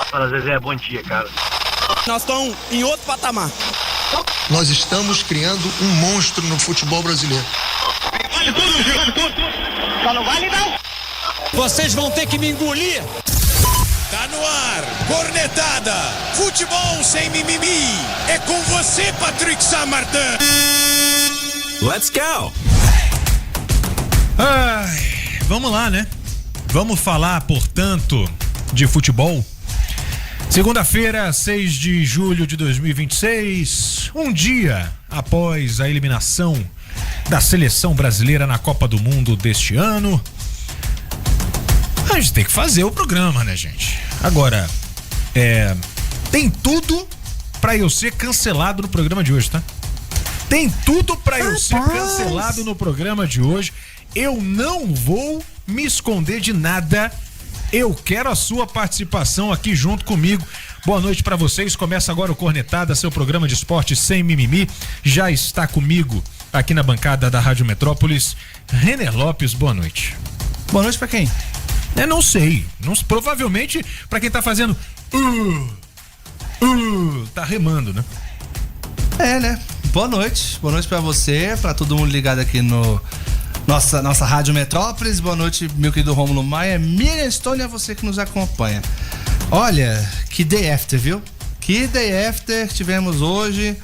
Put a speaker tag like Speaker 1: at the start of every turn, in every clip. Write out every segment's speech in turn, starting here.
Speaker 1: Fala, Zezé, bom dia, cara.
Speaker 2: Nós estamos em outro patamar.
Speaker 3: Nós estamos criando um monstro no futebol brasileiro.
Speaker 4: Vale tudo. Só não vale não.
Speaker 2: Vocês vão ter que me engolir.
Speaker 5: Tá no ar, cornetada, futebol sem mimimi. É com você, Patrick Saint-Martin.
Speaker 6: Let's go.
Speaker 7: Ai, vamos lá, né? Vamos falar, portanto, de futebol. Segunda-feira, 6 de julho de 2026, um dia após a eliminação da seleção brasileira na Copa do Mundo deste ano. A gente tem que fazer o programa, né, gente? Agora, tem tudo pra eu ser cancelado no programa de hoje, tá? Tem tudo pra eu ser cancelado no programa de hoje. Eu não vou me esconder de nada. Eu quero a sua participação aqui junto comigo. Boa noite pra vocês. Começa agora o Cornetada, seu programa de esporte sem mimimi. Já está comigo aqui na bancada da Rádio Metrópolis, Renner Lopes. Boa noite.
Speaker 8: Boa noite pra quem?
Speaker 7: Eu não sei. Provavelmente pra quem tá fazendo tá remando, né?
Speaker 8: É, né? Boa noite pra você, pra todo mundo ligado aqui no nossa Rádio Metrópolis. Boa noite, meu querido Rômulo Maia, Miriam Stone, a você que nos acompanha. Olha, que day after, viu? Que day after tivemos hoje.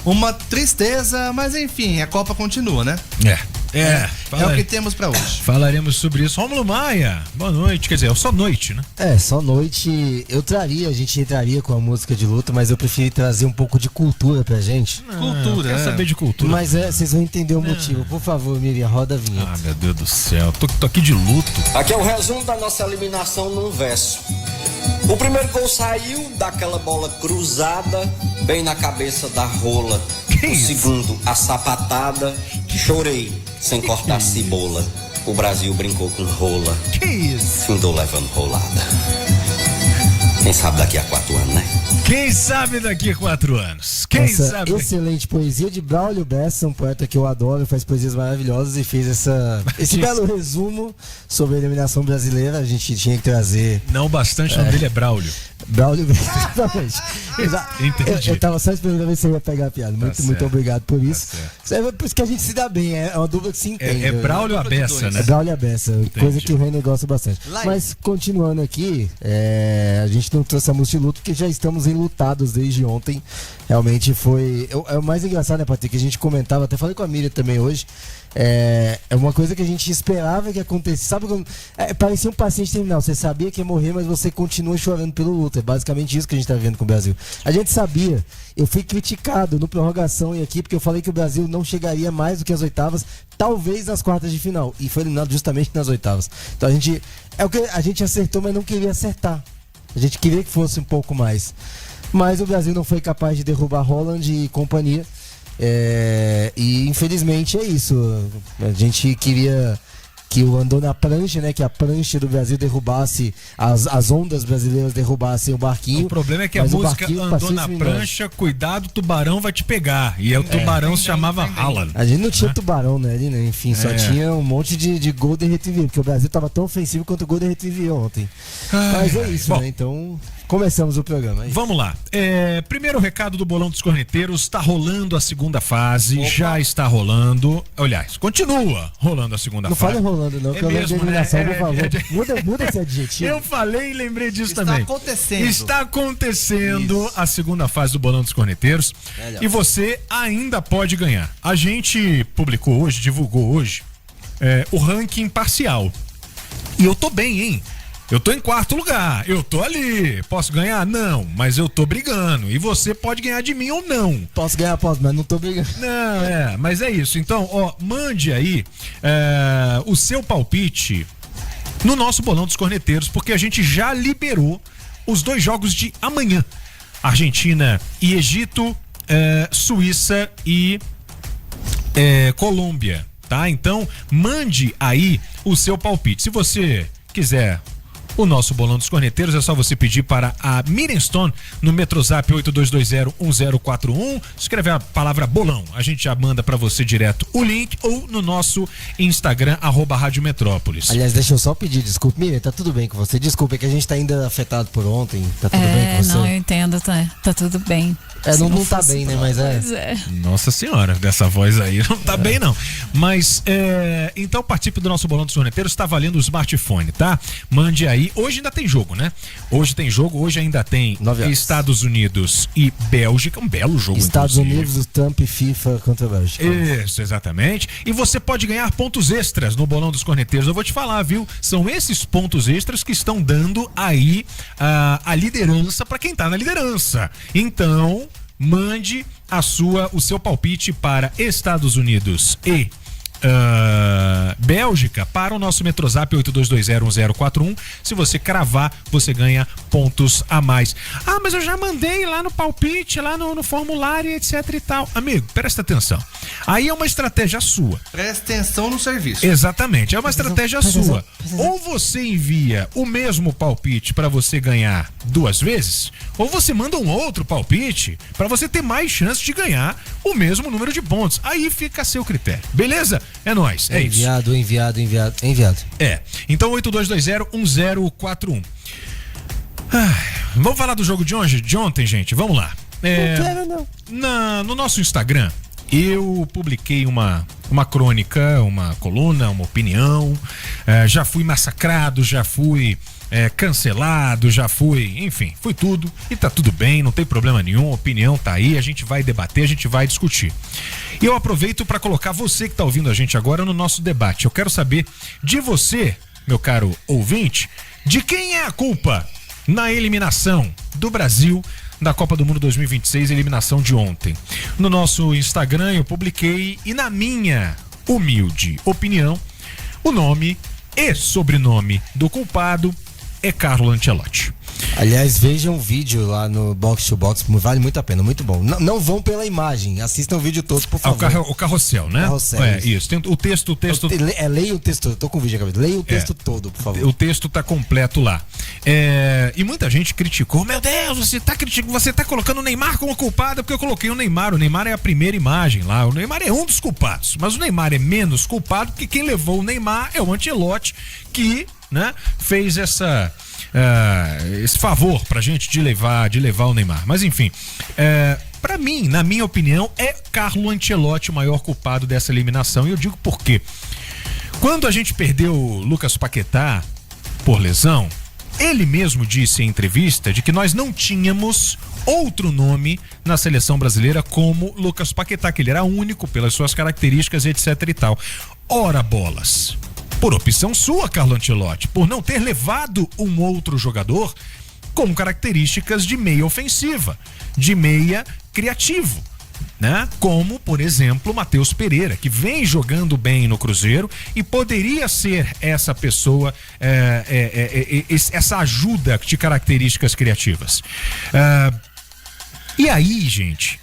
Speaker 8: Uma tristeza, mas enfim, a Copa continua, né? É o que temos pra hoje.
Speaker 7: Falaremos sobre isso. Rômulo Maia, boa noite. Quer dizer, é só noite, né?
Speaker 9: Só noite. A gente entraria com a música de luta, mas eu preferi trazer um pouco de cultura pra gente.
Speaker 7: Cultura, quer saber de cultura.
Speaker 9: Mas vocês vão entender o motivo. Por favor, Miriam, roda a vinheta.
Speaker 7: Ah, meu Deus do céu, tô aqui de luto.
Speaker 10: Aqui é o resumo da nossa eliminação num verso. O primeiro gol saiu daquela bola cruzada, bem na cabeça da rola. O segundo, a sapatada, chorei sem cortar cebola. O Brasil brincou com rola.
Speaker 7: Que isso?
Speaker 10: Findou levando rolada. Quem sabe daqui a 4 anos, né?
Speaker 7: Quem sabe daqui a 4 anos? Sabe?
Speaker 9: Excelente poesia de Braulio Bessa, um poeta que eu adoro, faz poesias maravilhosas e fez esse belo resumo sobre a eliminação brasileira. A gente tinha que trazer.
Speaker 7: Não bastante, o nome dele é Braulio.
Speaker 9: Braulio Bessa, exatamente.
Speaker 7: Entendi.
Speaker 9: Eu tava só esperando ver se você ia pegar a piada. Muito obrigado por isso. É por isso que a gente se dá bem, é uma dupla que se entende.
Speaker 7: É Braulio Abessa, né?
Speaker 9: É Braulio Abessa, coisa que o Renner gosta bastante. Mas continuando aqui, a gente não trouxe a música de luto porque já estamos enlutados desde ontem. Realmente foi. É o mais engraçado, né, Patrick? Que a gente comentava, até falei com a Miriam também hoje. É uma coisa que a gente esperava que acontecesse. Sabe quando. Parecia um paciente terminal. Você sabia que ia morrer, mas você continua chorando pelo luto. É basicamente isso que a gente tá vendo com o Brasil. A gente sabia. Eu fui criticado no prorrogação e aqui, porque eu falei que o Brasil não chegaria mais do que as oitavas, talvez nas quartas de final. E foi eliminado justamente nas oitavas. Então a gente. É o que a gente acertou, mas não queria acertar. A gente queria que fosse um pouco mais. Mas o Brasil não foi capaz de derrubar Haaland e companhia. E infelizmente é isso. A gente queria que o andou na prancha, né? Que a prancha do Brasil derrubasse, as ondas brasileiras derrubassem o barquinho.
Speaker 7: O problema é que a música andou na prancha, cuidado, o tubarão vai te pegar. E o tubarão se chamava Haaland.
Speaker 9: A gente não tinha tubarão, né? Enfim, só tinha um monte de Golden Retriever, porque o Brasil tava tão ofensivo quanto o Golden Retriever ontem. Mas é isso, né? Então, começamos o programa.
Speaker 7: Vamos lá. Primeiro recado do Bolão dos Corneteiros, tá rolando a segunda fase, já está rolando. Aliás, continua rolando a segunda fase.
Speaker 9: Não fala rolando não, que eu lembro de eliminação, por favor. Muda esse adjetivo.
Speaker 7: Eu falei e lembrei disso também.
Speaker 8: Está
Speaker 7: acontecendo isso. A segunda fase do Bolão dos Corneteiros. E você ainda pode ganhar. A gente publicou hoje, divulgou hoje, o ranking parcial. E eu tô bem, hein? Eu tô em 4º lugar, eu tô ali. Posso ganhar? Não, mas eu tô brigando. E você pode ganhar de mim ou não.
Speaker 9: Posso ganhar, mas não tô brigando.
Speaker 7: Não, mas é isso. Então, mande aí o seu palpite no nosso Bolão dos Corneteiros, porque a gente já liberou os 2 jogos de amanhã. Argentina e Egito, Suíça e Colômbia, tá? Então, mande aí o seu palpite. Se você quiser o nosso Bolão dos Corneteiros. É só você pedir para a Miriam Stone no Metrozap 82201041. Escrever a palavra bolão. A gente já manda para você direto o link ou no nosso Instagram, @Rádio Metrópolis.
Speaker 9: Aliás, deixa eu só pedir desculpa. Miriam, tá tudo bem com você? Desculpa, é que a gente tá ainda afetado por ontem. Tá tudo bem com você?
Speaker 1: Não, eu entendo, tá tudo bem.
Speaker 9: Não tá bem, né? Mas
Speaker 7: Nossa senhora, dessa voz aí não tá bem, não. Mas, então participe do nosso Bolão dos Corneteiros, tá valendo o smartphone, tá? Mande aí. Hoje ainda tem jogo, né? Hoje tem jogo, hoje ainda tem Estados Unidos e Bélgica, um belo jogo.
Speaker 9: Estados Unidos, o Trump e FIFA contra a Bélgica.
Speaker 7: Isso, exatamente. E você pode ganhar pontos extras no Bolão dos Corneteiros. Eu vou te falar, viu? São esses pontos extras que estão dando aí a liderança para quem tá na liderança. Então, mande o seu palpite para Estados Unidos e Bélgica para o nosso Metrozap 82201041. Se você cravar, você ganha pontos a mais. Mas eu já mandei lá no palpite, lá no formulário, etc e tal. Amigo, presta atenção. Aí é uma estratégia sua.
Speaker 8: Presta atenção no serviço.
Speaker 7: Exatamente, é uma estratégia sua. Ou você envia o mesmo palpite para você ganhar 2 vezes, ou você manda um outro palpite para você ter mais chance de ganhar o mesmo número de pontos. Aí fica a seu critério. Beleza? É nóis, é isso.
Speaker 9: Enviado.
Speaker 7: Então 82201041. Vamos falar do jogo de ontem, gente. Vamos lá.
Speaker 9: Não quero, não.
Speaker 7: No nosso Instagram, eu publiquei uma crônica, uma coluna, uma opinião. Já fui massacrado, já fui cancelado, já fui, enfim, fui tudo e tá tudo bem, não tem problema nenhum, a opinião tá aí, a gente vai debater, a gente vai discutir. E eu aproveito para colocar você que tá ouvindo a gente agora no nosso debate. Eu quero saber de você, meu caro ouvinte, de quem é a culpa na eliminação do Brasil da Copa do Mundo 2026, eliminação de ontem. No nosso Instagram eu publiquei, e na minha humilde opinião, o nome e sobrenome do culpado é Carlo Ancelotti.
Speaker 9: Aliás, vejam o vídeo lá no Box to Box, vale muito a pena, muito bom. Não vão pela imagem, assistam o vídeo todo, por favor.
Speaker 7: O carrossel, né?
Speaker 9: Carrossel,
Speaker 7: isso. Tem o texto.
Speaker 9: Leia o texto, tô com o vídeo aqui, leia o texto todo, por favor.
Speaker 7: O texto tá completo lá. E muita gente criticou, meu Deus, você tá colocando o Neymar como culpado, porque eu coloquei o Neymar é a primeira imagem lá, o Neymar é um dos culpados, mas o Neymar é menos culpado, porque quem levou o Neymar é o Ancelotti, que, né, fez esse favor pra gente de levar o Neymar. Mas enfim, pra mim, na minha opinião, é Carlo Ancelotti o maior culpado dessa eliminação. E eu digo por quê. Quando a gente perdeu o Lucas Paquetá por lesão, ele mesmo disse em entrevista de que nós não tínhamos outro nome na seleção brasileira como Lucas Paquetá, que ele era único pelas suas características, etc e tal. Ora bolas. Por opção sua, Carlo Ancelotti, por não ter levado um outro jogador com características de meia ofensiva, de meia criativo, né? Como, por exemplo, Matheus Pereira, que vem jogando bem no Cruzeiro e poderia ser essa pessoa, essa ajuda de características criativas. E aí, gente,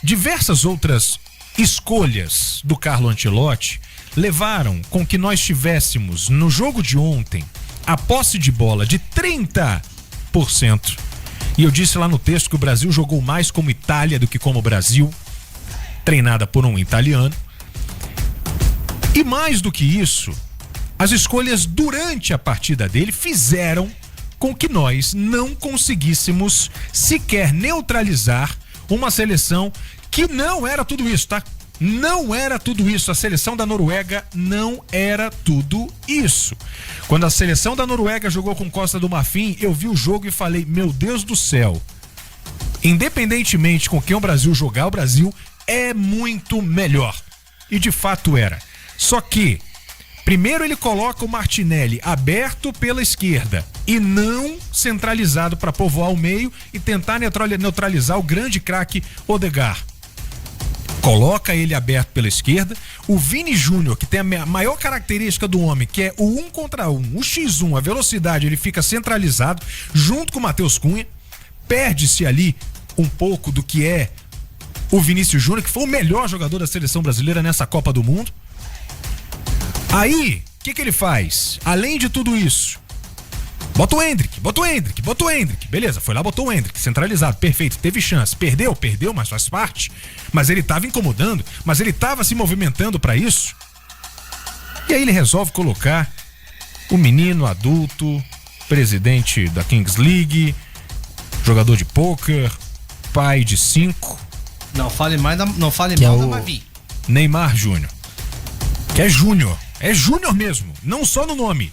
Speaker 7: diversas outras escolhas do Carlo Ancelotti levaram com que nós tivéssemos no jogo de ontem a posse de bola de 30%. E eu disse lá no texto que o Brasil jogou mais como Itália do que como Brasil, treinada por um italiano. E mais do que isso, as escolhas durante a partida dele fizeram com que nós não conseguíssemos sequer neutralizar uma seleção que não era tudo isso, tá? Não era tudo isso. A seleção da Noruega não era tudo isso. Quando a seleção da Noruega jogou com Costa do Marfim, eu vi o jogo e falei, meu Deus do céu, independentemente com quem o Brasil jogar, o Brasil é muito melhor. E de fato era. Só que primeiro ele coloca o Martinelli aberto pela esquerda e não centralizado para povoar o meio e tentar neutralizar o grande craque Odegaard. Coloca ele aberto pela esquerda, o Vini Júnior, que tem a maior característica do homem, que é o 1 contra 1, o X1, a velocidade, ele fica centralizado, junto com o Matheus Cunha, perde-se ali um pouco do que é o Vinícius Júnior, que foi o melhor jogador da seleção brasileira nessa Copa do Mundo. Aí, o que ele faz? Além de tudo isso, Bota o Endrick. Beleza, foi lá, botou o Endrick, centralizado, perfeito, teve chance. Perdeu, mas faz parte. Mas ele tava incomodando, mas ele tava se movimentando pra isso. E aí ele resolve colocar o menino adulto, presidente da Kings League, jogador de pôquer, pai de 5.
Speaker 8: Não fale mal da Mavi.
Speaker 7: Neymar Júnior. Que é Júnior mesmo, não só no nome.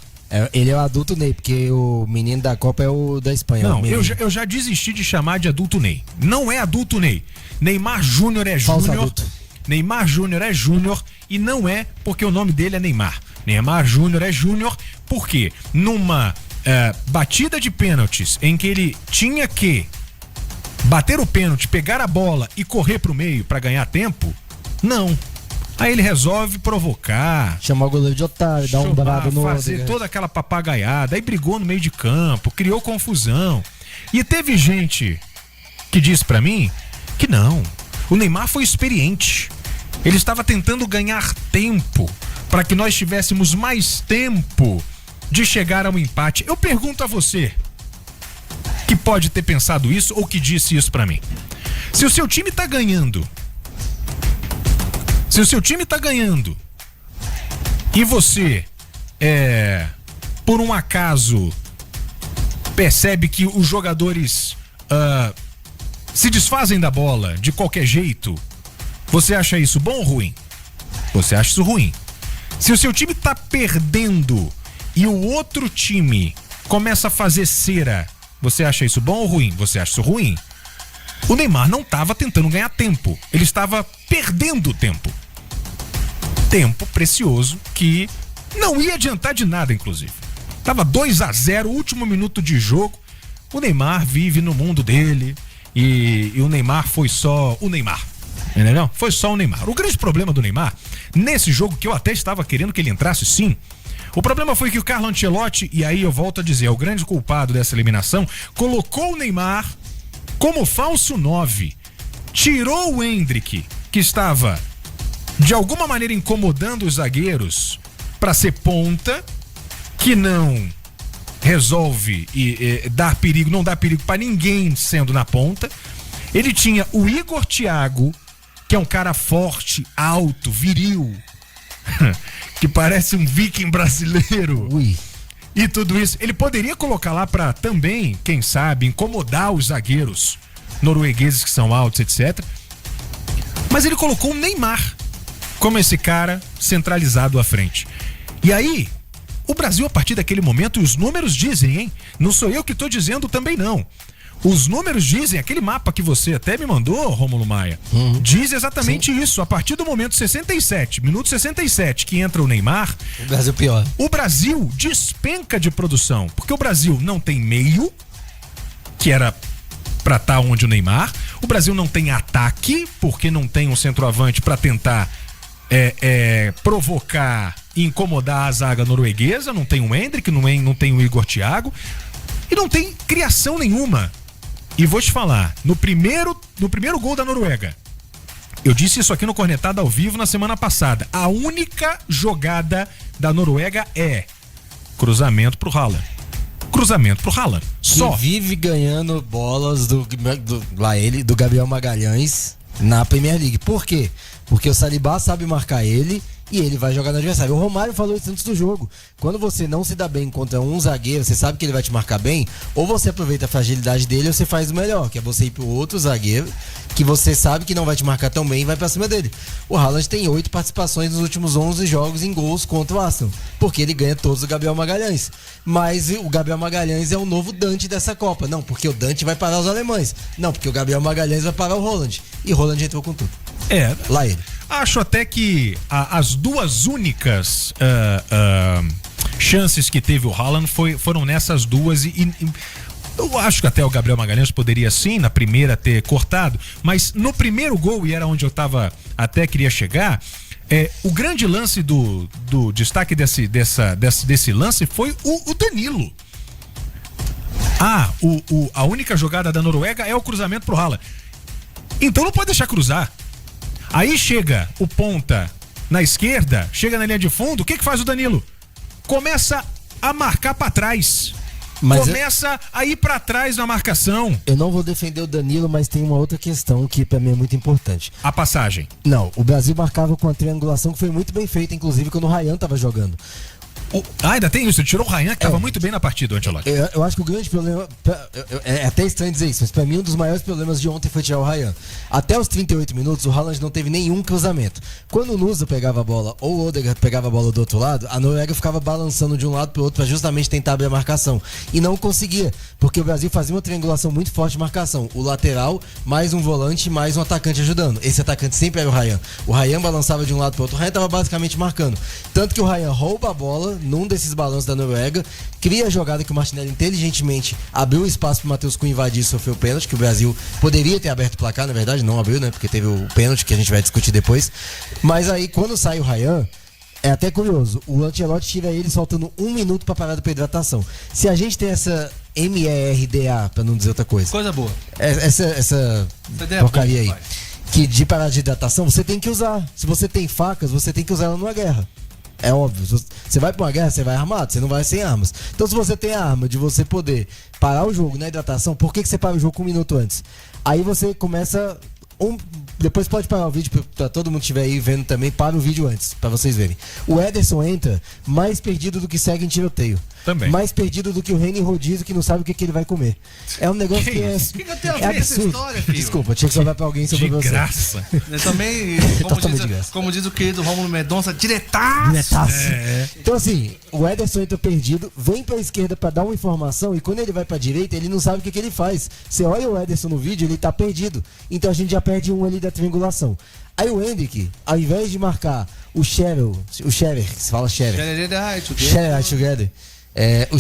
Speaker 9: Ele é o adulto Ney, porque o menino da Copa é o da Espanha.
Speaker 7: Não, eu já desisti de chamar de adulto Ney. Não é adulto Ney. Neymar Júnior é Júnior. Neymar Júnior é Júnior e não é porque o nome dele é Neymar. Neymar Júnior é Júnior porque numa batida de pênaltis em que ele tinha que bater o pênalti, pegar a bola e correr pro meio pra ganhar tempo, não. Aí ele resolve provocar,
Speaker 9: chamar o goleiro de otário, dar um brado no
Speaker 7: fazer toda aquela papagaiada, aí brigou no meio de campo, criou confusão. E teve gente que disse pra mim que não, o Neymar foi experiente. Ele estava tentando ganhar tempo para que nós tivéssemos mais tempo de chegar ao empate. Eu pergunto a você que pode ter pensado isso ou que disse isso pra mim. Se o seu time tá ganhando e você, por um acaso, percebe que os jogadores se desfazem da bola de qualquer jeito, você acha isso bom ou ruim? Você acha isso ruim. Se o seu time tá perdendo e o outro time começa a fazer cera, você acha isso bom ou ruim? Você acha isso ruim. O Neymar não estava tentando ganhar tempo, ele estava perdendo tempo. Tempo precioso que não ia adiantar de nada, inclusive. Tava 2-0, último minuto de jogo. O Neymar vive no mundo dele e o Neymar foi só o Neymar. Entendeu? Foi só o Neymar. O grande problema do Neymar, nesse jogo que eu até estava querendo que ele entrasse sim, o problema foi que o Carlo Ancelotti, e aí eu volto a dizer, é o grande culpado dessa eliminação, colocou o Neymar como falso 9, tirou o Endrick, que estava de alguma maneira incomodando os zagueiros, para ser ponta, que não resolve dar perigo, não dá perigo para ninguém sendo na ponta. Ele tinha o Igor Thiago, que é um cara forte, alto, viril, que parece um viking brasileiro.
Speaker 9: Ui.
Speaker 7: E tudo isso, ele poderia colocar lá pra também, quem sabe, incomodar os zagueiros noruegueses que são altos, etc. Mas ele colocou o Neymar como esse cara centralizado à frente. E aí, o Brasil, a partir daquele momento, e os números dizem, hein? Não sou eu que tô dizendo também, não. Os números dizem, aquele mapa que você até me mandou, Rômulo Maia, diz exatamente isso. A partir do momento 67, minuto 67, que entra o Neymar,
Speaker 9: o Brasil pior.
Speaker 7: O Brasil despenca de produção, porque o Brasil não tem meio, que era pra estar onde o Neymar. O Brasil não tem ataque, porque não tem um centroavante pra tentar provocar e incomodar a zaga norueguesa. Não tem o Endrick, não tem o Igor Thiago. E não tem criação nenhuma. E vou te falar, no primeiro gol da Noruega, eu disse isso aqui no Cornetada ao vivo na semana passada, a única jogada da Noruega é cruzamento pro Haaland. Só.
Speaker 9: Que vive ganhando bolas do Gabriel Magalhães na Premier League. Por quê? Porque o Saliba sabe marcar ele e ele vai jogar no adversário. O Romário falou isso antes do jogo. Quando você não se dá bem contra um zagueiro, você sabe que ele vai te marcar bem, ou você aproveita a fragilidade dele ou você faz o melhor, que é você ir pro outro zagueiro, que você sabe que não vai te marcar tão bem e vai pra cima dele. O Haaland tem 8 participações nos últimos 11 jogos em gols contra o Arsenal, porque ele ganha todos do Gabriel Magalhães. Mas o Gabriel Magalhães é o novo Dante dessa Copa. Não, porque o Dante vai parar os alemães. Não, porque o Gabriel Magalhães vai parar o Haaland. E o Haaland entrou com tudo. Lá ele.
Speaker 7: Acho até que as duas únicas chances que teve o Haaland foram nessas duas e eu acho que até o Gabriel Magalhães poderia sim, na primeira, ter cortado, mas no primeiro gol, e era onde eu queria chegar, o grande lance do destaque desse lance foi o Danilo. A única jogada da Noruega é o cruzamento pro Haaland. Então não pode deixar cruzar. Aí chega o ponta na esquerda, chega na linha de fundo, o que faz o Danilo? Começa a marcar pra trás. começa a ir pra trás na marcação.
Speaker 9: Eu não vou defender o Danilo, mas tem uma outra questão que pra mim é muito importante.
Speaker 7: A passagem.
Speaker 9: Não, o Brasil marcava com a triangulação que foi muito bem feita, inclusive quando o Ryan tava jogando.
Speaker 7: Ainda tem isso, tirou o Ryan, que tava muito bem na partida, o Ancelotti.
Speaker 9: Eu acho que o grande problema, é até estranho dizer isso, mas pra mim um dos maiores problemas de ontem foi tirar o Ryan. Até os 38 minutos o Haaland não teve nenhum cruzamento. Quando o Nusa pegava a bola ou o Odegaard pegava a bola do outro lado, a Noruega ficava balançando de um lado pro outro pra justamente tentar abrir a marcação. E não conseguia, porque o Brasil fazia uma triangulação muito forte de marcação. O lateral, mais um volante, mais um atacante ajudando. Esse atacante sempre era o Ryan. O Ryan balançava de um lado pro outro, o Ryan tava basicamente marcando. Tanto que o Ryan rouba a bola num desses balanços da Noruega, cria a jogada que o Martinelli inteligentemente abriu espaço pro Matheus Cunha invadir e sofreu o pênalti, que o Brasil poderia ter aberto o placar, na verdade não abriu, né, porque teve o pênalti que a gente vai discutir depois. Mas aí quando sai o Ryan, é até curioso, o Ancelotti tira ele faltando 1 minuto pra parada pra hidratação. Se a gente tem essa MERDA, pra não dizer outra coisa,
Speaker 8: coisa boa,
Speaker 9: essa porcaria aí, que de parada de hidratação, você tem que usar. Se você tem facas, você tem que usar ela numa guerra. É óbvio, você vai pra uma guerra, você vai armado, você não vai sem armas. Então se você tem a arma de você poder parar o jogo na hidratação, por que você para o jogo 1 minuto antes? Aí você começa... Depois pode parar o vídeo pra todo mundo que estiver aí vendo também, para o vídeo antes, pra vocês verem. O Ederson entra mais perdido do que segue em tiroteio.
Speaker 7: Também.
Speaker 9: Mais perdido do que o Reino em rodízio, que não sabe o que ele vai comer. É um negócio que é...
Speaker 8: O que eu tenho a ver com essa história, filho?
Speaker 9: Desculpa, tinha que sobrar pra alguém sobre você.
Speaker 7: De graça.
Speaker 8: Eu também, como diz o querido Rômulo Mendonça, diretaço.
Speaker 9: Então assim, o Ederson entra perdido, vem pra esquerda pra dar uma informação e quando ele vai pra direita, ele não sabe o que ele faz. Você olha o Ederson no vídeo, ele tá perdido. Então a gente já perde um ali da triangulação. Aí o Endrick, ao invés de marcar o Scherer, se fala Scherer together. O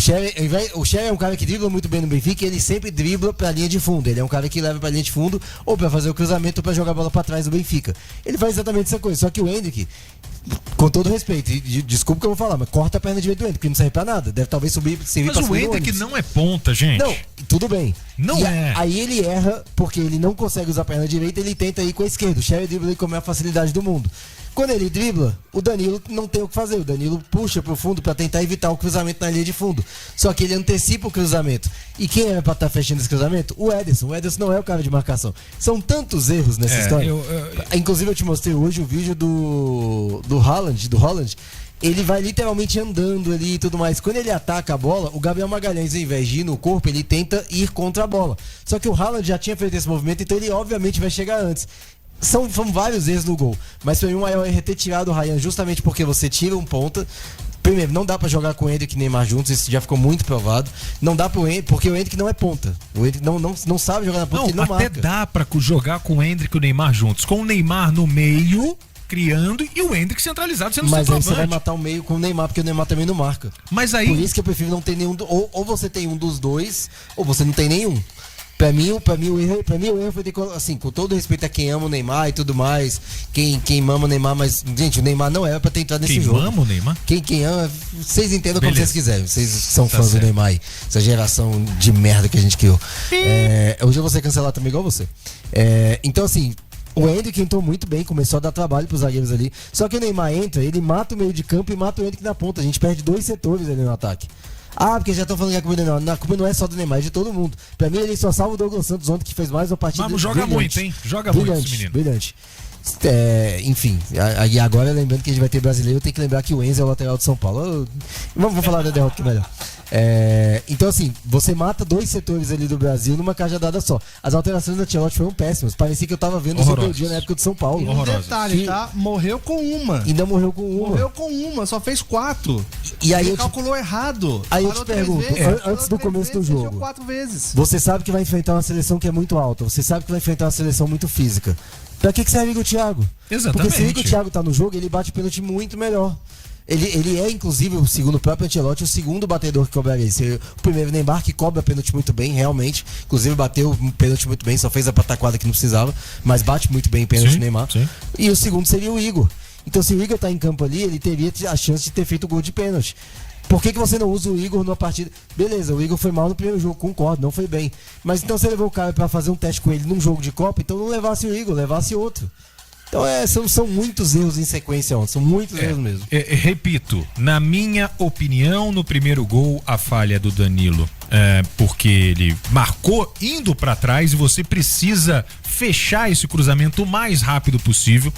Speaker 9: Scherer é um cara que dribla muito bem no Benfica e ele sempre dribla pra linha de fundo. Ele é um cara que leva pra linha de fundo ou pra fazer o cruzamento ou pra jogar a bola pra trás do Benfica. Ele faz exatamente essa coisa, só que o Endrick, com todo respeito, desculpa que eu vou falar, mas corta a perna direita do Endrick, que não serve pra nada. Deve talvez servir pra subir.
Speaker 7: Mas o Endrick não é ponta, gente.
Speaker 9: Não, tudo bem.
Speaker 7: Não é.
Speaker 9: Aí ele erra porque ele não consegue usar a perna direita, ele tenta ir com a esquerda. O Scherer dribla com a maior facilidade do mundo. Quando ele dribla, o Danilo não tem o que fazer. O Danilo puxa pro fundo pra tentar evitar o cruzamento na linha de fundo. Só que ele antecipa o cruzamento. E quem era pra estar fechando esse cruzamento? O Ederson. O Ederson não é o cara de marcação. São tantos erros nessa história. Inclusive eu te mostrei hoje o vídeo do Haaland. Ele vai literalmente andando ali e tudo mais. Quando ele ataca a bola, o Gabriel Magalhães, ao invés de ir no corpo, ele tenta ir contra a bola. Só que o Haaland já tinha feito esse movimento, então ele obviamente vai chegar antes. São vários erros no gol, mas pra mim o maior erro é ter tirado o Ryan justamente porque você tira um ponta. Primeiro, não dá pra jogar com o Endrick e Neymar juntos, isso já ficou muito provado. Não dá pro Endrick, porque o Endrick não é ponta. O Endrick não sabe jogar na ponta, ele não marca.
Speaker 7: Até dá pra jogar com o Endrick e o Neymar juntos, com o Neymar no meio, criando, e o Endrick centralizado sendo
Speaker 9: centroavante. Mas aí você vai matar o meio com o Neymar, porque o Neymar também não marca.
Speaker 7: Mas aí...
Speaker 9: Por isso que eu prefiro não ter nenhum, ou você tem um dos dois, ou você não tem nenhum. Pra mim o erro foi ter, assim, com todo respeito a quem ama o Neymar e tudo mais, quem mama o Neymar, mas, gente, o Neymar não era pra ter entrado nesse jogo.
Speaker 7: Quem ama o Neymar?
Speaker 9: Quem ama, vocês entendam como vocês quiserem, vocês são fãs do Neymar aí, essa geração de merda que a gente criou. Hoje eu vou ser cancelado também igual você. Então, assim, o Endrick entrou muito bem, começou a dar trabalho pros zagueiros ali, só que o Neymar entra, ele mata o meio de campo e mata o Endrick na ponta, a gente perde 2 setores ali no ataque. Porque já estão falando que a culpa do Neymar. A culpa não é só do Neymar, é de todo mundo. Pra mim, ele só salva o Douglas Santos ontem, que fez mais uma partida.
Speaker 7: Mas joga muito, hein? Joga muito esse menino.
Speaker 9: Brilhante. Enfim, e agora lembrando que a gente vai ter brasileiro, eu tenho que lembrar que o Enzo é o lateral de São Paulo. Vamos falar da derrota que é melhor. Então assim, você mata 2 setores ali do Brasil numa cajadada só. As alterações da Ancelotti foram péssimas. Parecia que eu tava vendo o seu dia na época do São Paulo.
Speaker 8: E um detalhe, tá? Morreu com uma.
Speaker 9: Ainda morreu com uma.
Speaker 8: Só fez 4.
Speaker 9: E aí
Speaker 8: ele calculou errado.
Speaker 9: Aí eu te pergunto, antes do começo do jogo,
Speaker 8: 4 vezes.
Speaker 9: Você sabe que vai enfrentar uma seleção que é muito alta. Você sabe que vai enfrentar uma seleção muito física. Pra que serve o Thiago?
Speaker 7: Exatamente.
Speaker 9: Porque se o Thiago tá no jogo, ele bate pênalti muito melhor. Ele é, inclusive, segundo o próprio Ancelotti, o segundo batedor que cobraria isso. O primeiro, Neymar, que cobra pênalti muito bem, realmente. Inclusive, bateu um pênalti muito bem, só fez a pataquada que não precisava, mas bate muito bem o pênalti Neymar.
Speaker 7: Sim.
Speaker 9: E o segundo seria o Igor. Então, se o Igor tá em campo ali, ele teria a chance de ter feito o gol de pênalti. Por que você não usa o Igor numa partida? Beleza, o Igor foi mal no primeiro jogo, concordo, não foi bem. Mas então você levou o cara pra fazer um teste com ele num jogo de Copa, então não levasse o Igor, levasse outro. Então são muitos erros em sequência ontem, são muitos erros mesmo.
Speaker 7: Repito, na minha opinião, no primeiro gol, a falha do Danilo. Porque ele marcou indo pra trás e você precisa fechar esse cruzamento o mais rápido possível.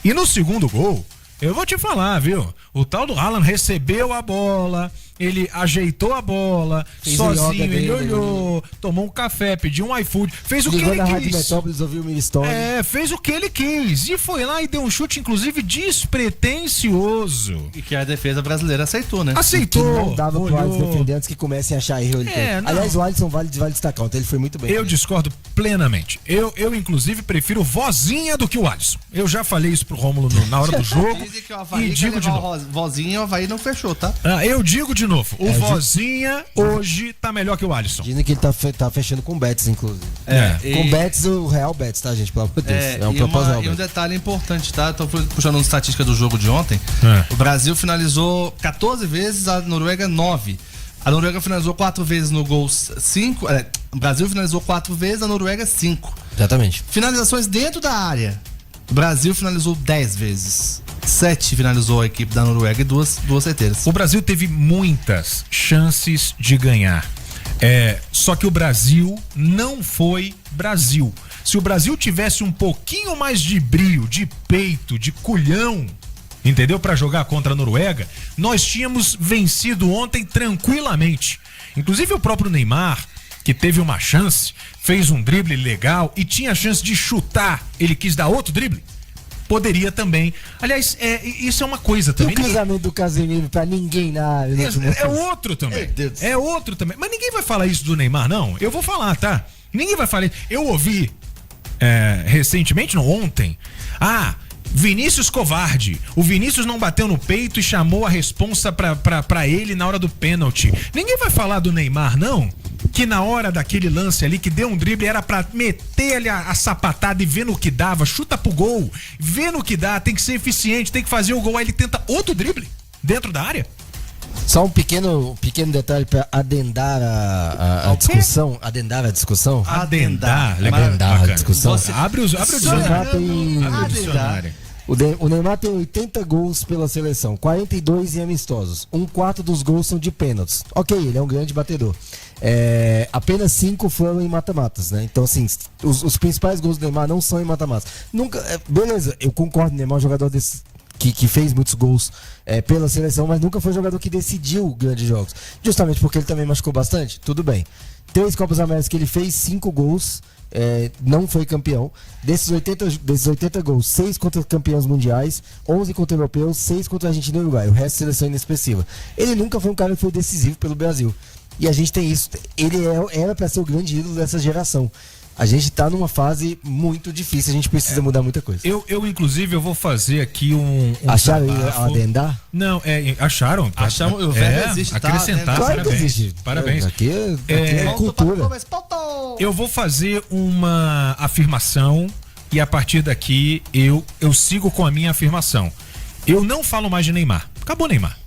Speaker 7: E no segundo gol, eu vou te falar, viu? O tal do Haaland recebeu a bola, ele ajeitou a bola, fez sozinho, ele olhou, tomou um café, pediu um iFood, fez o que ele quis.
Speaker 9: Na Rádio Metrópolis, ouviu o Milestone.
Speaker 7: Fez o que ele quis. E foi lá e deu um chute, inclusive, despretensioso.
Speaker 8: E que a defesa brasileira aceitou, né?
Speaker 9: Que não dava pro Alisson defender antes que comecem a achar erro. Aliás, o Alisson vale destacar, então ele foi muito bem.
Speaker 7: Eu discordo plenamente. Eu, inclusive, prefiro Vozinha do que o Alisson. Eu já falei isso pro Rômulo na hora do jogo. E digo de novo.
Speaker 8: Vozinha, o Avaí não fechou, tá?
Speaker 7: Eu digo de novo. O Vozinha hoje tá melhor que o Alisson.
Speaker 9: Dizem que ele tá fechando com o Betis, inclusive. Com o Betis, o Real Betis, tá, gente? Pelo amor de Deus.
Speaker 8: E um detalhe importante, tá? Tô puxando uma estatística do jogo de ontem. O Brasil finalizou 14 vezes, a Noruega 9. A Noruega finalizou 4 vezes no gol 5. O Brasil finalizou 4 vezes, a Noruega 5.
Speaker 9: Exatamente.
Speaker 8: Finalizações dentro da área. O Brasil finalizou 10 vezes. 7 finalizou a equipe da Noruega e duas certeiras.
Speaker 7: O Brasil teve muitas chances de ganhar. Só que o Brasil não foi Brasil. Se o Brasil tivesse um pouquinho mais de brio, de peito, de culhão, entendeu? Pra jogar contra a Noruega, nós tínhamos vencido ontem tranquilamente. Inclusive o próprio Neymar, que teve uma chance, fez um drible legal e tinha a chance de chutar, ele quis dar outro drible. Poderia também. Aliás, isso é uma coisa também.
Speaker 9: E o cruzamento do Casemiro pra ninguém na área.
Speaker 7: É outro também. É outro também. Mas ninguém vai falar isso do Neymar, não. Eu vou falar, tá? Ninguém vai falar isso. Eu ouvi recentemente, não, ontem. Vinícius covarde. O Vinícius não bateu no peito e chamou a responsa pra ele na hora do pênalti. Ninguém vai falar do Neymar, não? Que na hora daquele lance ali, que deu um drible, era pra meter ali a sapatada e ver no que dava, chuta pro gol, vê no que dá, tem que ser eficiente, tem que fazer o gol, aí ele tenta outro drible dentro da área.
Speaker 9: Só um pequeno detalhe pra adendar a discussão. Adendar a discussão?
Speaker 7: Adendar
Speaker 9: a discussão.
Speaker 7: Abre o dicionário.
Speaker 9: O Neymar tem 80 gols pela seleção, 42 em amistosos. 1/4 dos gols são de pênaltis. Ok, ele é um grande batedor. Apenas 5 foram em mata-matas, né? Então, assim, os principais gols do Neymar não são em mata-matas. Beleza, eu concordo, o Neymar é um jogador desse, que fez muitos gols pela seleção, mas nunca foi um jogador que decidiu grandes jogos. Justamente porque ele também machucou bastante, tudo bem. 3 Copas Américas que ele fez, 5 gols. Não foi campeão. Desses 80 gols, 6 contra campeões mundiais, 11 contra europeus, 6 contra a Argentina e Uruguai. O resto seleção inexpressiva. Ele nunca foi um cara que foi decisivo pelo Brasil. E a gente tem isso. Ele era para ser o grande ídolo dessa geração. A gente tá numa fase muito difícil, a gente precisa mudar muita coisa.
Speaker 7: Eu inclusive, eu vou fazer aqui um
Speaker 9: acharam a adendar?
Speaker 7: Não, acharam.
Speaker 8: Achamos, o verbo existe,
Speaker 7: acrescentar,
Speaker 9: claro que existe.
Speaker 7: Parabéns.
Speaker 9: Aqui é cultura.
Speaker 7: Eu vou fazer uma afirmação e a partir daqui eu sigo com a minha afirmação. Eu não falo mais de Neymar. Acabou Neymar.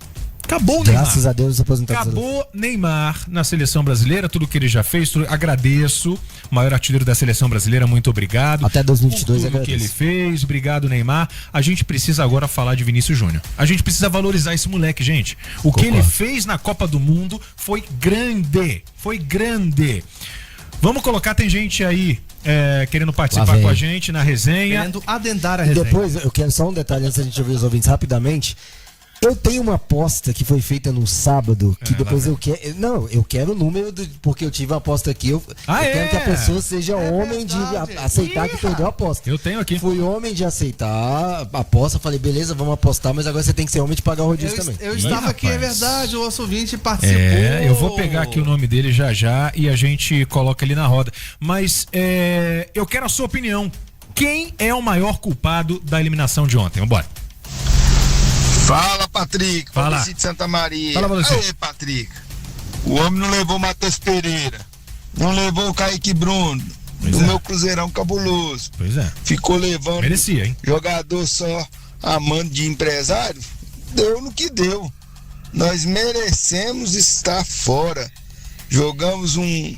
Speaker 9: Graças a Deus, aposentados.
Speaker 7: Acabou Neymar na seleção brasileira, tudo que ele já fez, agradeço. O maior artilheiro da seleção brasileira, muito obrigado.
Speaker 9: Até 2022
Speaker 7: tudo que ele fez, obrigado Neymar. A gente precisa agora falar de Vinícius Júnior. A gente precisa valorizar esse moleque, gente. O que ele fez na Copa do Mundo foi grande. Vamos colocar, tem gente aí querendo participar com a gente na resenha.
Speaker 8: Querendo adendar a resenha.
Speaker 9: E depois, eu quero só um detalhe antes da gente ouvir os ouvintes rapidamente. Eu tenho uma aposta que foi feita no sábado, que depois eu quero... Não, eu quero o número, porque eu tive uma aposta aqui. Eu quero que a pessoa seja homem de aceitar que perdeu a aposta.
Speaker 7: Eu tenho aqui.
Speaker 9: Fui homem de aceitar a aposta, falei, beleza, vamos apostar, mas agora você tem que ser homem de pagar o rodízio também.
Speaker 8: Eu estava aqui, é verdade, o nosso ouvinte participou.
Speaker 7: Eu vou pegar aqui o nome dele já e a gente coloca ele na roda. Mas eu quero a sua opinião. Quem é o maior culpado da eliminação de ontem? Vambora.
Speaker 11: Fala, Patrick.
Speaker 7: Fala.
Speaker 11: Fala, de Santa Maria.
Speaker 7: Fala, você.
Speaker 11: Aí, Patrick. O homem não levou o Matheus Pereira. Não levou o Kaique Bruno. Do meu Cruzeirão cabuloso.
Speaker 7: Pois é.
Speaker 11: Ficou levando.
Speaker 7: Merecia, hein?
Speaker 11: Jogador só amando de empresário. Deu no que deu. Nós merecemos estar fora. Jogamos um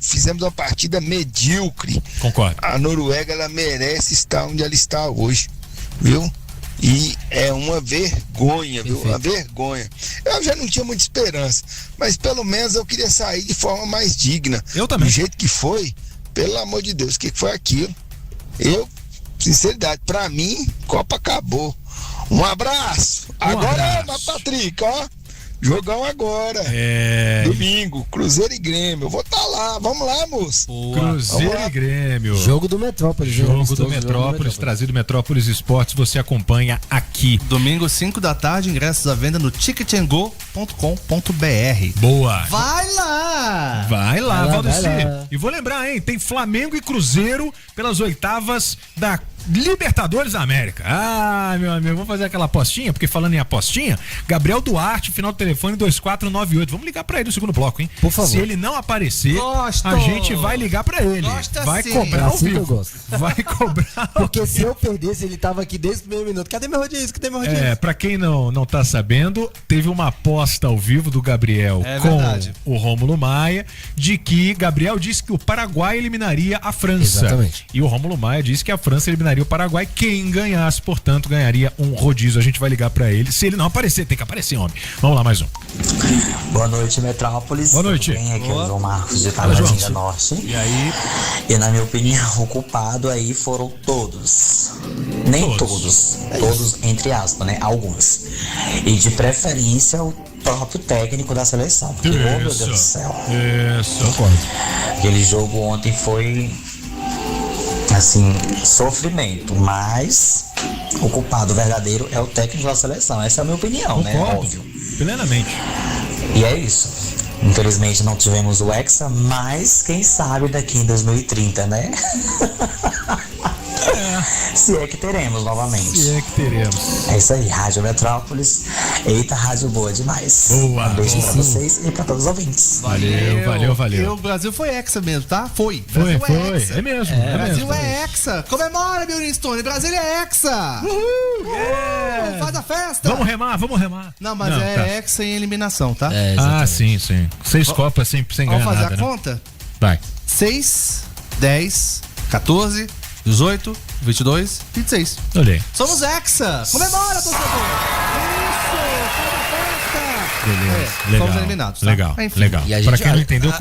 Speaker 11: fizemos uma partida medíocre.
Speaker 7: Concordo.
Speaker 11: A Noruega, ela merece estar onde ela está hoje, viu? E é uma vergonha, viu? Uma vergonha. Eu já não tinha muita esperança, mas pelo menos eu queria sair de forma mais digna.
Speaker 7: Eu também.
Speaker 11: Do jeito que foi, pelo amor de Deus, o que foi aquilo? Sinceridade, pra mim, Copa acabou. Um abraço. Agora, Patrick, ó. Jogão agora. Domingo, Cruzeiro e Grêmio. Eu vou estar lá. Vamos lá, moço.
Speaker 7: Cruzeiro e Grêmio.
Speaker 9: Jogo do Metrópolis.
Speaker 7: Jogo do Metrópolis, trazido Metrópolis Esportes. Você acompanha aqui.
Speaker 8: Domingo, 5 da tarde, ingressos à venda no ticketandgo.com.br.
Speaker 7: Boa.
Speaker 8: Vai lá,
Speaker 7: Valdeci. E vou lembrar, hein? Tem Flamengo e Cruzeiro pelas oitavas da Libertadores da América. Ah, meu amigo, vamos fazer aquela apostinha, porque falando em apostinha, Gabriel Duarte, final do telefone 2498. Vamos ligar pra ele no segundo bloco, hein?
Speaker 9: Por favor.
Speaker 7: Se ele não aparecer, a gente vai ligar pra ele. Vai cobrar ao
Speaker 9: assim
Speaker 7: vivo.
Speaker 9: que eu gosto.
Speaker 7: Vai cobrar.
Speaker 9: Porque se eu perdesse, ele tava aqui desde o primeiro minuto. Cadê meu rodízio?
Speaker 7: Pra quem não tá sabendo, teve uma aposta ao vivo do Gabriel com
Speaker 8: verdade.
Speaker 7: o Rômulo Maia, de que Gabriel disse que o Paraguai eliminaria a França.
Speaker 9: Exatamente.
Speaker 7: E o Rômulo Maia disse que a França eliminaria o Paraguai. Quem ganhasse, portanto, ganharia um rodízio. A gente vai ligar pra ele. Se ele não aparecer, tem que aparecer, homem. Vamos lá, mais um.
Speaker 12: Boa noite, Metrópolis.
Speaker 7: Boa noite.
Speaker 12: Tudo bem? Aqui é o João Marcos de Taguatinga Norte.
Speaker 7: E aí?
Speaker 12: E na minha opinião, o culpado aí foram todos. Nem todos. Todos, entre aspas, né? Alguns. E de preferência o próprio técnico da seleção. Porque, oh, meu Deus do céu.
Speaker 7: Isso. Concordo.
Speaker 12: Aquele jogo ontem foi, assim, sofrimento. Mas o culpado verdadeiro é o técnico da seleção. Essa é a minha opinião,
Speaker 7: Concordo.
Speaker 12: né? Óbvio.
Speaker 7: Plenamente.
Speaker 12: E é isso. Infelizmente não tivemos o Hexa, mas quem sabe daqui em 2030, né? Se é que teremos novamente.
Speaker 7: Se é que teremos.
Speaker 12: É isso aí, Rádio Metrópolis. Eita, rádio boa demais.
Speaker 7: Boa.
Speaker 12: Um beijo pra vocês e pra todos os ouvintes.
Speaker 7: Valeu.
Speaker 8: E o Brasil foi hexa mesmo, tá? Foi.
Speaker 7: Foi.
Speaker 8: Hexa.
Speaker 7: É mesmo.
Speaker 8: Brasil é hexa. Comemora, meu Stone. Brasil é hexa. Uhul. Faz a festa.
Speaker 7: Vamos remar.
Speaker 8: Não, mas hexa em eliminação, tá?
Speaker 7: Sim. 6 Copas sem ganhar
Speaker 8: Vamos fazer
Speaker 7: nada,
Speaker 8: a conta?
Speaker 7: Vai.
Speaker 8: 6, 10, 14, 18, 22, 26.
Speaker 7: Olhei.
Speaker 8: Somos hexa. Comemora, torcedor. Isso. Faz a festa.
Speaker 7: Beleza.
Speaker 8: Fomos eliminados, tá?
Speaker 7: Legal.
Speaker 8: Enfim.
Speaker 7: Legal.
Speaker 9: E a
Speaker 7: Pra
Speaker 9: gente-
Speaker 7: quem não entendeu,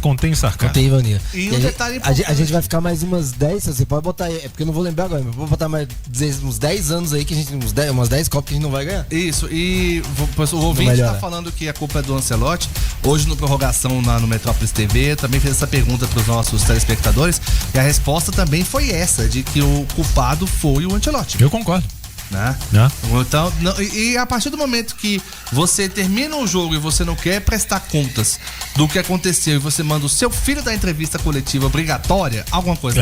Speaker 7: contém sarcasmo.
Speaker 9: Tem ironia.
Speaker 8: E um detalhe
Speaker 9: a gente vai ficar mais umas 10, você pode botar aí, é porque eu não vou lembrar agora, mas vou botar mais uns 10 anos aí que a gente, umas 10 Copas que a gente não vai ganhar.
Speaker 8: Isso, e o ouvinte tá falando que a culpa é do Ancelotti. Hoje no Prorrogação no Metrópolis TV também fez essa pergunta pros nossos telespectadores e a resposta também foi essa, de que o culpado foi o Ancelotti.
Speaker 7: Eu concordo.
Speaker 8: Né? Então, e a partir do momento que você termina um jogo e você não quer prestar contas do que aconteceu e você manda o seu filho da entrevista coletiva obrigatória, alguma coisa.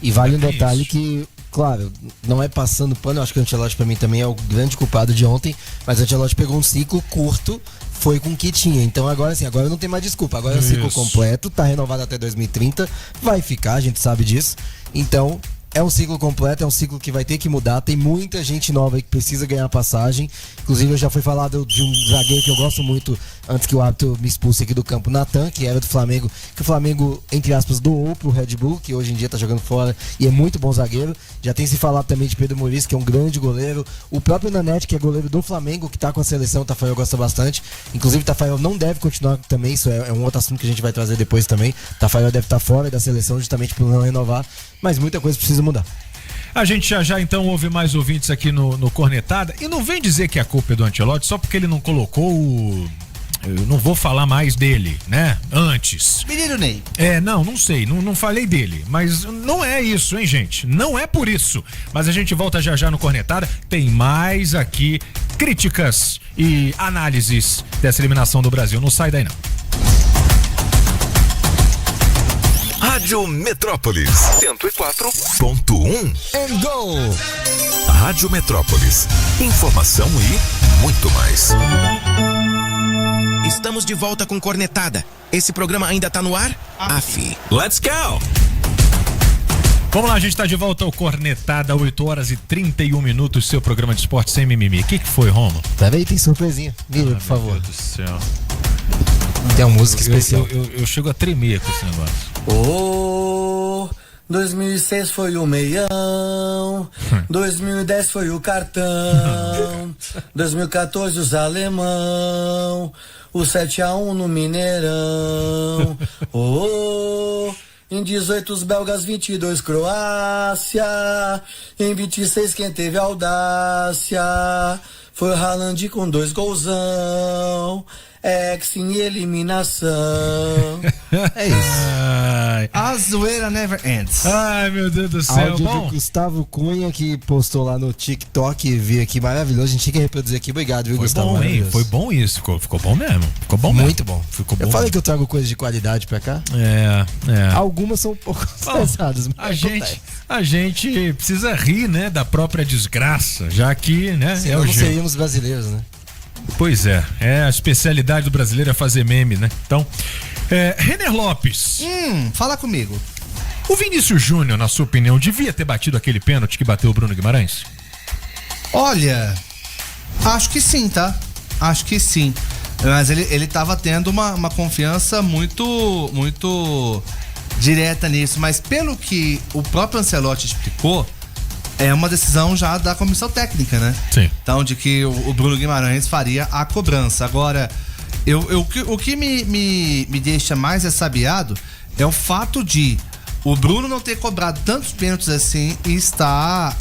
Speaker 9: E vale um detalhe que, claro, não é passando pano, eu acho que o Ancelotti pra mim também é o grande culpado de ontem, mas o Ancelotti pegou um ciclo curto, foi com o que tinha. Então agora sim, agora não tem mais desculpa. Agora é o ciclo completo, tá renovado até 2030, vai ficar, a gente sabe disso. Então, é um ciclo completo, é um ciclo que vai ter que mudar. Tem muita gente nova aí que precisa ganhar passagem. Inclusive, eu já fui falado de um zagueiro que eu gosto muito, antes que o árbitro me expulse aqui do campo, Natan, que era do Flamengo, que o Flamengo, entre aspas, doou pro Red Bull, que hoje em dia tá jogando fora e é muito bom zagueiro. Já tem se falado também de Pedro Maurício, que é um grande goleiro. O próprio Nanete, que é goleiro do Flamengo, que tá com a seleção, o Tafarel gosta bastante. Inclusive, o Tafarel não deve continuar também, isso é um outro assunto que a gente vai trazer depois também. O Tafarel deve estar fora da seleção justamente por não renovar, mas muita coisa precisa mudar.
Speaker 7: A gente já então ouve mais ouvintes aqui no Cornetada. E não vem dizer que a culpa é do Ancelotti só porque ele não colocou o... Eu não vou falar mais dele, né? Antes.
Speaker 8: Menino Ney.
Speaker 7: Não sei, não falei dele. Mas não é isso, hein, gente? Não é por isso. Mas a gente volta já no Cornetada. Tem mais aqui críticas e análises dessa eliminação do Brasil. Não sai daí, não.
Speaker 6: Rádio Metrópolis 104.1
Speaker 9: And go!
Speaker 6: Rádio Metrópolis. Informação e muito mais.
Speaker 13: Estamos de volta com Cornetada. Esse programa ainda tá no ar? Afi.
Speaker 6: Let's go!
Speaker 7: Vamos lá, a gente tá de volta ao Cornetada, 8h31, seu programa de esporte sem mimimi. O que foi, Romo?
Speaker 9: Peraí, tem surpresinha. Mira, por favor.
Speaker 7: Meu Deus do céu.
Speaker 9: Tem uma música especial.
Speaker 7: Eu chego a tremer com esse negócio.
Speaker 14: 2006 foi o meião, 2010 foi o cartão, 2014 os alemão, o 7-1 no Mineirão. Em 18 os belgas, 22 Croácia, em 26 quem teve audácia foi o Haaland com 2 golzão. Em eliminação.
Speaker 9: É isso.
Speaker 8: A zoeira never ends.
Speaker 7: Ai, meu Deus do céu.
Speaker 9: Áudio do Gustavo Cunha, que postou lá no TikTok, vi aqui, maravilhoso. A gente tinha que reproduzir aqui. Obrigado, viu, Gustavo?
Speaker 7: Bom, hein? Foi bom isso. Ficou bom mesmo. Ficou bom mesmo.
Speaker 9: Muito bom.
Speaker 7: Ficou bom.
Speaker 9: Eu falei que eu trago coisas de qualidade pra cá. Algumas são um pouco pesadas.
Speaker 7: A gente precisa rir, né, da própria desgraça, já que, né,
Speaker 9: senão
Speaker 7: é o
Speaker 9: não
Speaker 7: jeito.
Speaker 9: seríamos brasileiros, né?
Speaker 7: Pois é a especialidade do brasileiro é fazer meme, né? Então, Renner Lopes.
Speaker 8: Fala comigo.
Speaker 7: O Vinícius Júnior, na sua opinião, devia ter batido aquele pênalti que bateu o Bruno Guimarães?
Speaker 8: Olha, acho que sim, tá? Acho que sim. Mas ele tava tendo uma confiança muito direta nisso. Mas pelo que o próprio Ancelotti explicou, é uma decisão já da comissão técnica, né?
Speaker 7: Sim.
Speaker 8: Então, de que o Bruno Guimarães faria a cobrança. Agora, o que me deixa mais ressabiado é o fato de o Bruno não ter cobrado tantos pênaltis assim e estar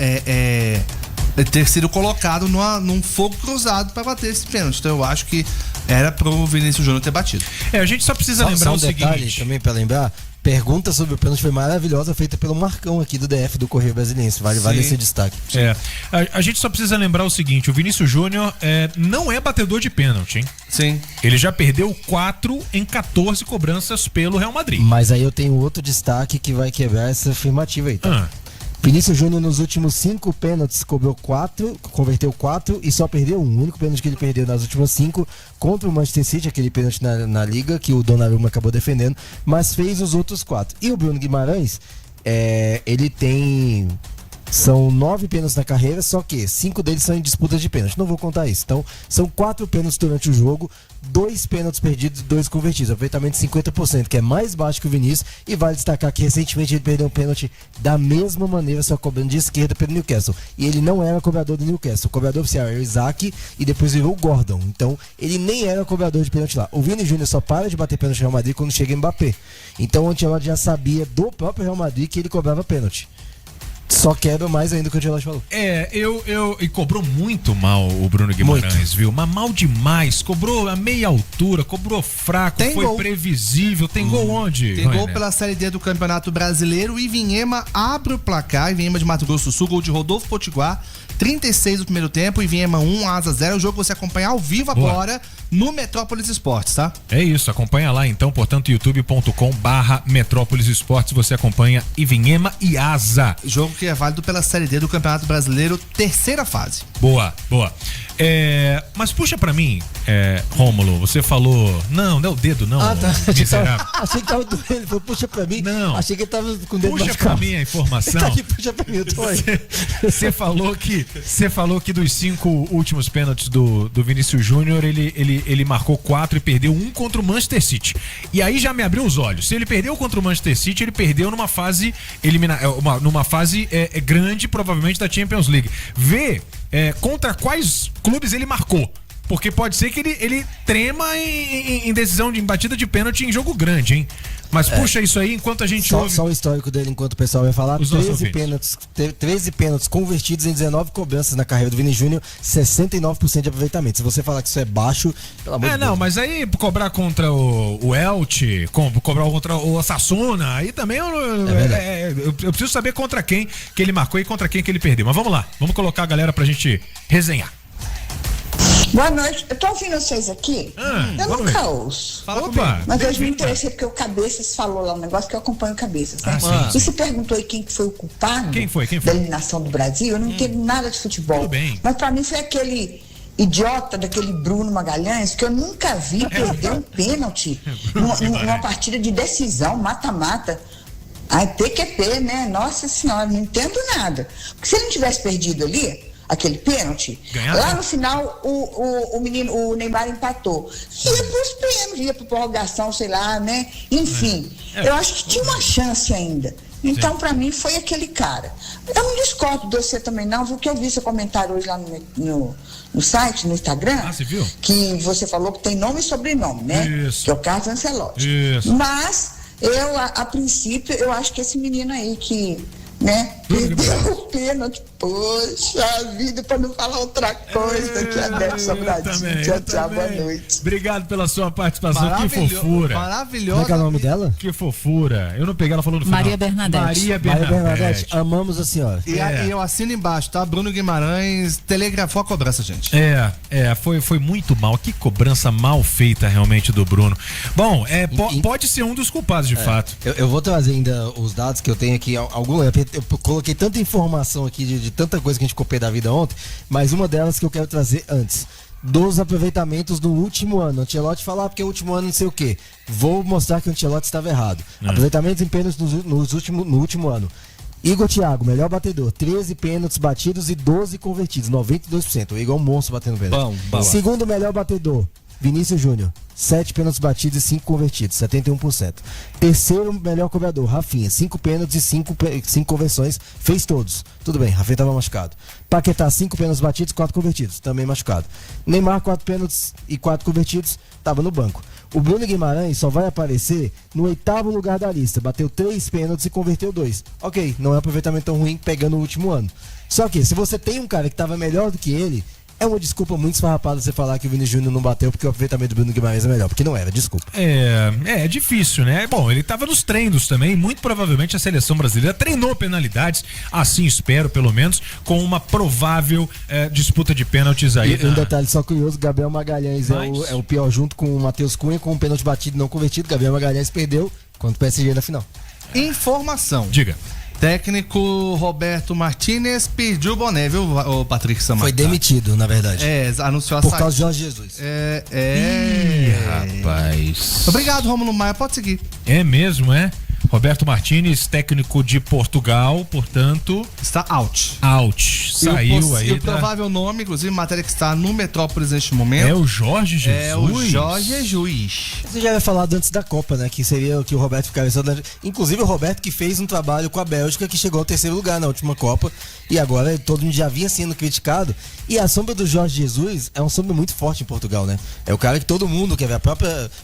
Speaker 8: ter sido colocado num fogo cruzado para bater esse pênalti. Então, eu acho que era pro Vinícius Júnior ter batido.
Speaker 7: A gente só precisa lembrar o seguinte.
Speaker 9: Também para lembrar, pergunta sobre o pênalti foi maravilhosa, feita pelo Marcão aqui do DF do Correio Brasiliense. Vale esse destaque.
Speaker 7: A gente só precisa lembrar o seguinte: o Vinícius Júnior não é batedor de pênalti, hein?
Speaker 8: Sim.
Speaker 7: Ele já perdeu 4 em 14 cobranças pelo Real Madrid.
Speaker 9: Mas aí eu tenho outro destaque que vai quebrar essa afirmativa aí, tá? Vinícius Júnior nos últimos 5 pênaltis converteu 4 e só perdeu um. O único pênalti que ele perdeu nas últimas 5 contra o Manchester City, aquele pênalti na Liga que o Donnarumma acabou defendendo, mas fez os outros 4. E o Bruno Guimarães, ele tem... São 9 pênaltis na carreira, só que 5 deles são em disputas de pênalti. Não vou contar isso. Então, são 4 pênaltis durante o jogo, 2 pênaltis perdidos e 2 convertidos. Aproveitamento de 50%, que é mais baixo que o Vinícius. E vale destacar que recentemente ele perdeu um pênalti da mesma maneira, só cobrando de esquerda pelo Newcastle. E ele não era cobrador do Newcastle. O cobrador oficial era o Isaac e depois virou o Gordon. Então, ele nem era cobrador de pênalti lá. O Vini Júnior só para de bater pênalti no Real Madrid quando chega Mbappé. Então, o Ancelotti já sabia do próprio Real Madrid que ele cobrava pênalti. Só quebra mais ainda do que o Ancelotti falou.
Speaker 7: E cobrou muito mal o Bruno Guimarães, viu? Mas mal demais. Cobrou a meia altura, cobrou fraco, foi gol. Previsível. Tem gol onde?
Speaker 8: Tem gol pela Série D do Campeonato Brasileiro. E Ivinhema abre o placar. Ivinhema de Mato Grosso do Sul, gol de Rodolfo Potiguar. 36 do primeiro tempo, Ivinhema 1, Asa 0. O jogo você acompanha ao vivo agora no Metrópolis Esportes, tá?
Speaker 7: É isso, acompanha lá então, portanto, youtube.com/Metrópolis Esportes. Você acompanha Ivinhema e Asa.
Speaker 8: Jogo que é válido pela Série D do Campeonato Brasileiro, terceira fase.
Speaker 7: Boa. Mas puxa pra mim, Rômulo, você falou. Não é o dedo, não.
Speaker 9: Tá.
Speaker 7: Miserável.
Speaker 9: Achei que tava doendo. Ele falou, puxa pra mim.
Speaker 7: Não.
Speaker 9: Achei que ele tava com o dedo
Speaker 7: puxa pra mim a informação.
Speaker 9: Tá aqui, puxa pra mim, eu tô aí.
Speaker 7: Você falou que dos 5 últimos pênaltis do Vinícius Júnior, ele marcou 4 e perdeu 1 contra o Manchester City. E aí já me abriu os olhos. Se ele perdeu contra o Manchester City, ele perdeu numa fase numa fase grande, provavelmente, da Champions League. Vê contra quais clubes ele marcou. Porque pode ser que ele trema em decisão de batida de pênalti em jogo grande, hein? Mas puxa isso aí enquanto a gente ouve.
Speaker 9: Só o histórico dele enquanto o pessoal vai falar. 13 pênaltis convertidos em 19 cobranças na carreira do Vini Júnior, 69% de aproveitamento. Se você falar que isso é baixo, pelo amor de Deus.
Speaker 7: Mas aí cobrar contra o Elche, cobrar contra o Osasuna, aí também eu preciso saber contra quem que ele marcou e contra quem que ele perdeu. Mas vamos lá, vamos colocar a galera pra gente resenhar.
Speaker 15: Boa noite, eu tô ouvindo vocês aqui, eu nunca ouço. Mas hoje me interessei porque o Cabeças falou lá um negócio que eu acompanho o Cabeças, né? E se perguntou aí quem que foi o culpado da eliminação do Brasil, eu não entendo nada de futebol. Mas pra mim foi aquele idiota daquele Bruno Magalhães que eu nunca vi perder um pênalti numa partida de decisão, mata-mata. Aí PQP, né? Nossa senhora, não entendo nada. Porque se ele não tivesse perdido ali, aquele pênalti. Lá no final, o Neymar empatou. Ia pros pênaltis, ia pra prorrogação, sei lá, né? Enfim, eu acho que tinha uma chance ainda. Então, para mim, foi aquele cara. Eu não discordo de você também, não, porque eu vi seu comentário hoje lá no site, no Instagram.
Speaker 7: Você viu?
Speaker 15: Que você falou que tem nome e sobrenome, né?
Speaker 7: Isso.
Speaker 15: Que é o Carlos Ancelotti.
Speaker 7: Isso.
Speaker 15: Mas, a princípio, eu acho que esse menino aí que, né, perdeu o pênalti, poxa vida, para não falar outra coisa, que a Débora Sobradinho. Tchau, boa noite.
Speaker 7: Obrigado pela sua participação, que fofura.
Speaker 8: Maravilhosa.
Speaker 9: Como é que é o nome dela?
Speaker 7: Que fofura. Eu não peguei, ela falou no final.
Speaker 1: Maria Bernadette.
Speaker 7: Maria Bernadette.
Speaker 9: Amamos a senhora.
Speaker 8: E eu assino embaixo, tá? Bruno Guimarães telegrafou a cobrança, gente.
Speaker 7: Foi muito mal. Que cobrança mal feita realmente do Bruno. Bom, pode ser um dos culpados, de fato.
Speaker 9: Eu vou trazer ainda os dados que eu tenho aqui. Eu coloquei tanta informação aqui de tanta coisa que a gente copiou da vida ontem, mas uma delas que eu quero trazer antes. Dos aproveitamentos do último ano. Ancelotti falar porque o último ano não sei o quê. Vou mostrar que o Ancelotti estava errado. Aproveitamentos em pênaltis no último ano. Igor Thiago, melhor batedor, 13 pênaltis batidos e 12 convertidos, 92%. O Igor é um monstro batendo pênalti. Segundo melhor batedor, Vinícius Júnior, 7 pênaltis batidos e 5 convertidos, 71%. Terceiro melhor cobrador, Rafinha, 5 pênaltis e 5 conversões, fez todos. Tudo bem, Rafinha estava machucado. Paquetá, 5 pênaltis batidos, 4 convertidos, também machucado. Neymar, 4 pênaltis e 4 convertidos, estava no banco. O Bruno Guimarães só vai aparecer no 8º lugar da lista, bateu 3 pênaltis e converteu 2. Ok, não é um aproveitamento tão ruim pegando o último ano. Só que, se você tem um cara que estava melhor do que ele, é uma desculpa muito esfarrapada você falar que o Vinícius Júnior não bateu porque o aproveitamento do Bruno Guimarães é melhor, porque não era, desculpa.
Speaker 7: É difícil, né? Bom, ele tava nos treinos também, muito provavelmente a seleção brasileira treinou penalidades, assim espero pelo menos, com uma provável disputa de pênaltis aí.
Speaker 9: E um detalhe só curioso, Gabriel Magalhães é o pior junto com o Matheus Cunha, com um pênalti batido e não convertido. Gabriel Magalhães perdeu contra o PSG na final.
Speaker 8: Informação.
Speaker 7: Diga.
Speaker 8: Técnico Roberto Martinez pediu o boné, viu, o Patrick Samarca?
Speaker 9: Foi demitido, na verdade.
Speaker 8: Anunciou a
Speaker 9: Por causa de Jorge Jesus.
Speaker 7: Ih, rapaz.
Speaker 8: Obrigado, Rômulo Maia, pode seguir.
Speaker 7: É mesmo, é? Roberto Martinez, técnico de Portugal, portanto...
Speaker 8: Está out.
Speaker 7: Saiu aí.
Speaker 8: E o provável nome, inclusive, matéria que está no Metrópolis neste momento.
Speaker 7: É o Jorge Jesus.
Speaker 8: É o Jorge Jesus.
Speaker 9: Você já havia falado antes da Copa, né? Que seria o que o Roberto ficaria... Inclusive o Roberto que fez um trabalho com a Bélgica, que chegou ao 3º lugar na última Copa. E agora todo mundo já vinha sendo criticado. E a sombra do Jorge Jesus é uma sombra muito forte em Portugal, né? É o cara que todo mundo quer ver.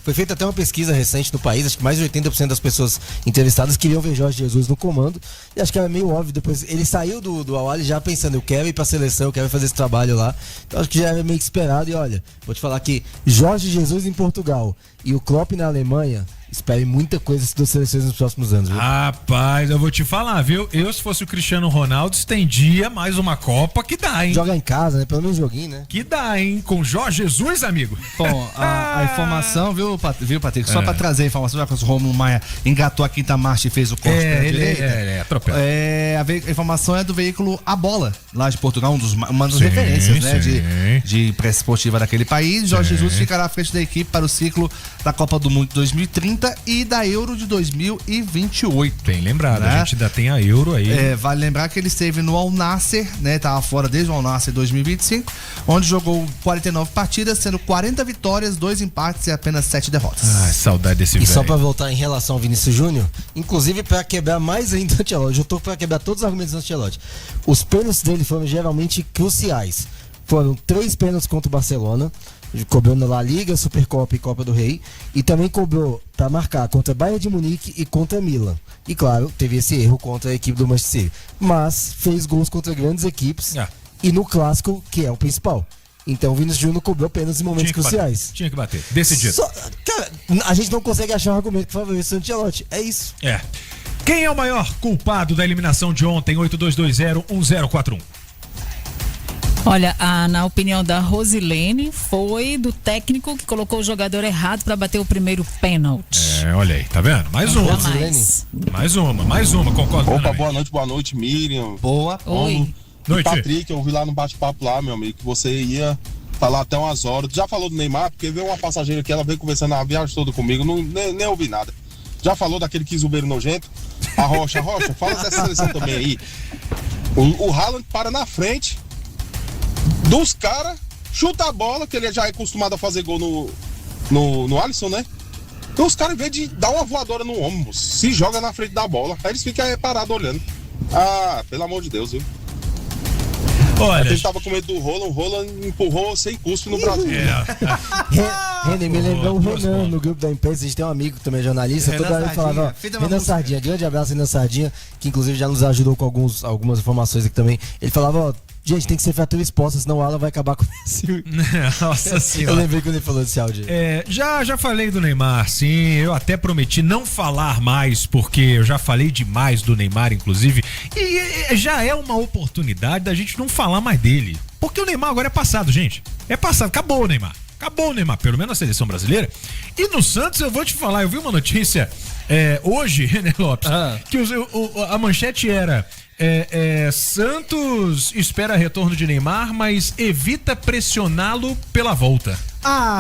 Speaker 9: Foi feita até uma pesquisa recente no país, acho que mais de 80% das pessoas entrevistadas queriam ver Jorge Jesus no comando. E acho que era meio óbvio depois. Ele saiu do Al-Ahly já pensando, eu quero ir pra seleção, eu quero fazer esse trabalho lá. Então acho que já era meio esperado. E olha, vou te falar que Jorge Jesus em Portugal e o Klopp na Alemanha, espere muita coisa das seleções nos próximos anos, viu?
Speaker 7: Rapaz, eu vou te falar, viu? Eu, se fosse o Cristiano Ronaldo, estendia mais uma Copa que dá, hein?
Speaker 9: Joga em casa, né? Pelo menos um joguinho, né?
Speaker 7: Que dá, hein? Com Jorge Jesus, amigo.
Speaker 8: Bom, a informação, viu, Patrick? Só pra trazer a informação, já que o Romulo Maia engatou a quinta marcha e fez o corte pela direita.
Speaker 7: Atropela.
Speaker 8: A informação é do veículo A Bola, lá de Portugal, uma das referências, né? De pressa esportiva daquele país. Jorge Jesus ficará à frente da equipe para o ciclo da Copa do Mundo de 2030 e da Euro de 2028.
Speaker 7: Bem lembrado,
Speaker 8: né?
Speaker 7: A gente ainda tem a Euro aí.
Speaker 8: Vale lembrar que ele esteve no Al Nassr, né? Tava fora desde o Al Nassr 2025, onde jogou 49 partidas, sendo 40 vitórias, 2 empates e apenas 7 derrotas.
Speaker 7: Saudade desse velho.
Speaker 9: E só pra voltar em relação ao Vinícius Júnior, inclusive pra quebrar mais ainda o Ancelotti, eu tô pra quebrar todos os argumentos do Ancelotti. Os pênaltis dele foram geralmente cruciais. Foram 3 pênaltis contra o Barcelona, cobrou na La Liga, Supercopa e Copa do Rei, e também cobrou para marcar contra Bayern de Munique e contra Milan. E claro, teve esse erro contra a equipe do Manchester City, mas fez gols contra grandes equipes e no clássico, que é o principal. Então o Vinícius Júnior cobrou apenas em momentos cruciais.
Speaker 7: Tinha que bater, decidido.
Speaker 9: Cara, a gente não consegue achar um argumento que favorece o Ancelotti, é isso.
Speaker 7: Quem é o maior culpado da eliminação de ontem? 82201041.
Speaker 1: Olha, na opinião da Rosilene, foi do técnico que colocou o jogador errado para bater o primeiro pênalti.
Speaker 7: Olha aí, tá vendo? Mais uma, concordo.
Speaker 16: Opa, boa noite, Miriam.
Speaker 8: Boa.
Speaker 1: Oi.
Speaker 16: Noite. Patrick, eu vi lá no bate-papo lá, meu amigo, que você ia falar até umas horas. Já falou do Neymar, porque veio uma passageira aqui, ela veio conversando a viagem toda comigo, nem ouvi nada. Já falou daquele quizubeiro nojento? A Rocha, fala dessa seleção também aí. O Haaland para na frente dos caras, chuta a bola, que ele já é acostumado a fazer gol no Alisson, né? Então os caras, em vez de dar uma voadora no ombro, se joga na frente da bola. Aí eles ficam parados olhando. Ah, pelo amor de Deus, viu?
Speaker 7: Olha,
Speaker 16: ele tava com medo do Roland, o Roland empurrou sem cuspe no Brasil.
Speaker 9: Renan, me lembrou o Renan no grupo da imprensa. A gente tem um amigo também, jornalista. Toda hora ele falava, Renan Sardinha, grande abraço, Renan Sardinha, que inclusive já nos ajudou com algumas informações aqui também. Ele falava, ó, gente, tem que ser fratura exposta, senão o Alan vai acabar com esse.
Speaker 7: Nossa senhora.
Speaker 9: Eu lembrei quando ele falou desse áudio.
Speaker 7: Já falei do Neymar, sim. Eu até prometi não falar mais, porque eu já falei demais do Neymar, inclusive. E já é uma oportunidade da gente não falar mais dele. Porque o Neymar agora é passado, gente. É passado. Acabou o Neymar. Acabou o Neymar, pelo menos na seleção brasileira. E no Santos, eu vou te falar, eu vi uma notícia hoje, René Lopes, que a manchete era... Santos espera retorno de Neymar, mas evita pressioná-lo pela volta.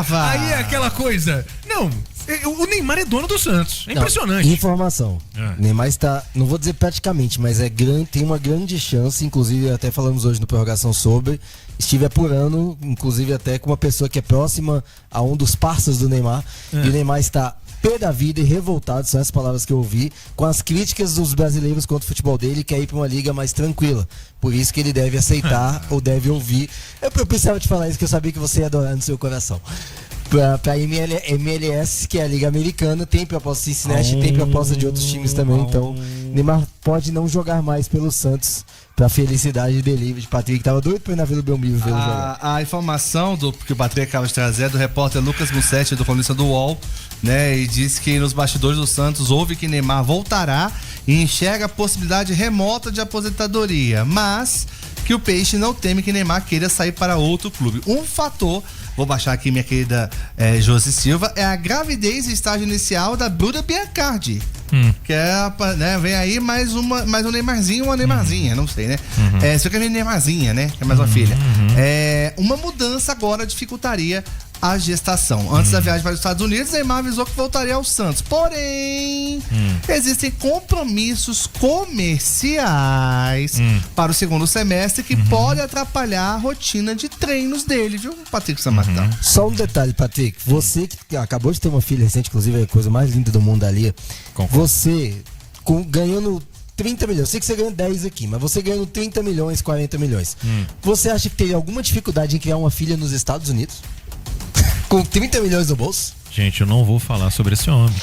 Speaker 8: Vai.
Speaker 7: Aí é aquela coisa. Não, o Neymar é dono do Santos. É impressionante.
Speaker 9: Informação. Neymar está, não vou dizer praticamente, mas tem uma grande chance, inclusive até falamos hoje no Prorrogação sobre, estive apurando, inclusive até com uma pessoa que é próxima a um dos parceiros do Neymar, e o Neymar está pé da vida e revoltado, são essas palavras que eu ouvi, com as críticas dos brasileiros contra o futebol dele, quer ir para uma liga mais tranquila. Por isso que ele deve aceitar ou deve ouvir. Eu precisava te falar isso, que eu sabia que você ia adorar no seu coração. Pra MLS, que é a Liga Americana, tem proposta de Cincinnati, tem proposta de outros times também, então Neymar pode não jogar mais pelo Santos, pra felicidade dele, de Patrick, que tava doido pra ir na Vila Belmiro ver ele jogar.
Speaker 8: A informação que o Patrick acaba de trazer é do repórter Lucas Mussetti, do colunista do UOL, né, e diz que nos bastidores do Santos houve que Neymar voltará e enxerga a possibilidade remota de aposentadoria, mas que o Peixe não teme que Neymar queira sair para outro clube. Um fator, vou baixar aqui minha querida Josi Silva, é a gravidez e estágio inicial da Bruna Biancardi. Que é, né, vem aí mais um Neymarzinho, uma Neymarzinha, não sei, né? Só que é Neymarzinha, né? Que é mais uma filha. Uma mudança agora dificultaria a gestação. Antes da viagem para os Estados Unidos, Neymar avisou que voltaria ao Santos. Porém, existem compromissos comerciais para o segundo semestre que podem atrapalhar a rotina de treinos dele, viu, Patrick Samartão?
Speaker 9: Só um detalhe, Patrick. Você que acabou de ter uma filha recente, inclusive é a coisa mais linda do mundo ali. Você, ganhando 30 milhões, eu sei que você ganha 10 aqui, mas você ganhando 30 milhões, 40 milhões. Você acha que teria alguma dificuldade em criar uma filha nos Estados Unidos? Com 30 milhões no bolso?
Speaker 7: Gente, eu não vou falar sobre esse homem.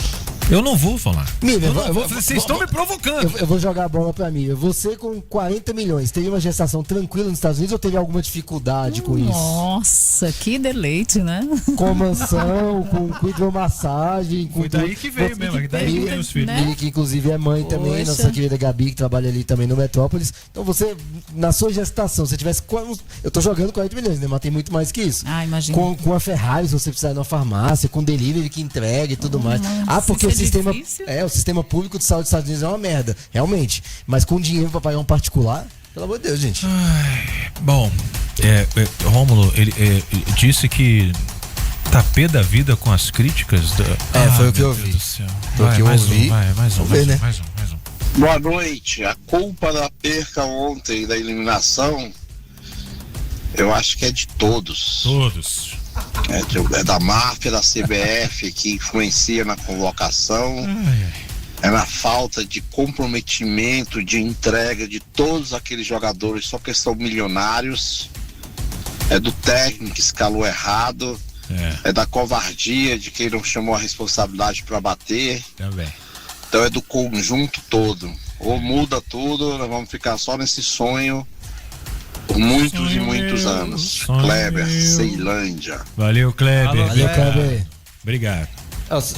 Speaker 7: Eu não vou falar.
Speaker 9: Vocês estão me provocando. Eu vou jogar a bola pra mim. Você com 40 milhões, teve uma gestação tranquila nos Estados Unidos ou teve alguma dificuldade com isso?
Speaker 1: Nossa, que deleite, né?
Speaker 9: Com mansão, com hidromassagem.
Speaker 7: Foi daí que veio mesmo, que daí que veio os filhos.
Speaker 9: Né? Que inclusive é mãe também, nossa querida Gabi, que trabalha ali também no Metrópolis. Então você, na sua gestação, se tivesse... Eu tô jogando 40 milhões, né? Mas tem muito mais que isso.
Speaker 1: Imagina.
Speaker 9: Com a Ferrari, se você precisar ir numa farmácia, com delivery que entrega e tudo mais. Porque o sistema público de saúde dos Estados Unidos é uma merda, realmente. Mas com dinheiro pra pagar um particular, pelo amor de Deus, gente.
Speaker 7: Bom, Rômulo, ele disse que tá pé da vida com as críticas
Speaker 9: foi o que eu ouvi. Foi o que eu ouvi.
Speaker 7: Mais um.
Speaker 17: Boa noite. A culpa da perca ontem da eliminação, eu acho que é de todos. É da máfia da CBF que influencia na convocação. É na falta de comprometimento, de entrega de todos aqueles jogadores, só que são milionários. É do técnico que escalou errado. É da covardia de quem não chamou a responsabilidade para bater.
Speaker 7: Também.
Speaker 17: Então é do conjunto todo. Ou muda tudo, nós vamos ficar só nesse sonho por muitos e muitos anos. Kleber, Ceilândia.
Speaker 7: Valeu, Kleber.
Speaker 9: Valeu, Kleber.
Speaker 7: Obrigado.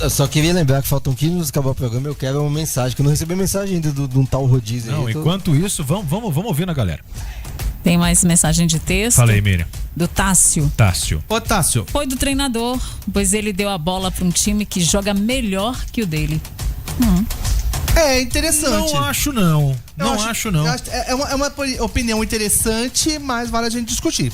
Speaker 9: Eu só queria lembrar que faltam 15 minutos para acabar o programa. Eu quero uma mensagem, que eu não recebi mensagem ainda de um tal rodízio.
Speaker 7: Não, enquanto isso, vamos ouvir na galera.
Speaker 1: Tem mais mensagem de texto?
Speaker 7: Fala aí, Miriam.
Speaker 1: Do Tássio.
Speaker 8: Ô, Tássio.
Speaker 1: Foi do treinador, pois ele deu a bola para um time que joga melhor que o dele.
Speaker 8: É interessante.
Speaker 7: Não acho não.
Speaker 8: É uma opinião interessante, mas vale a gente discutir.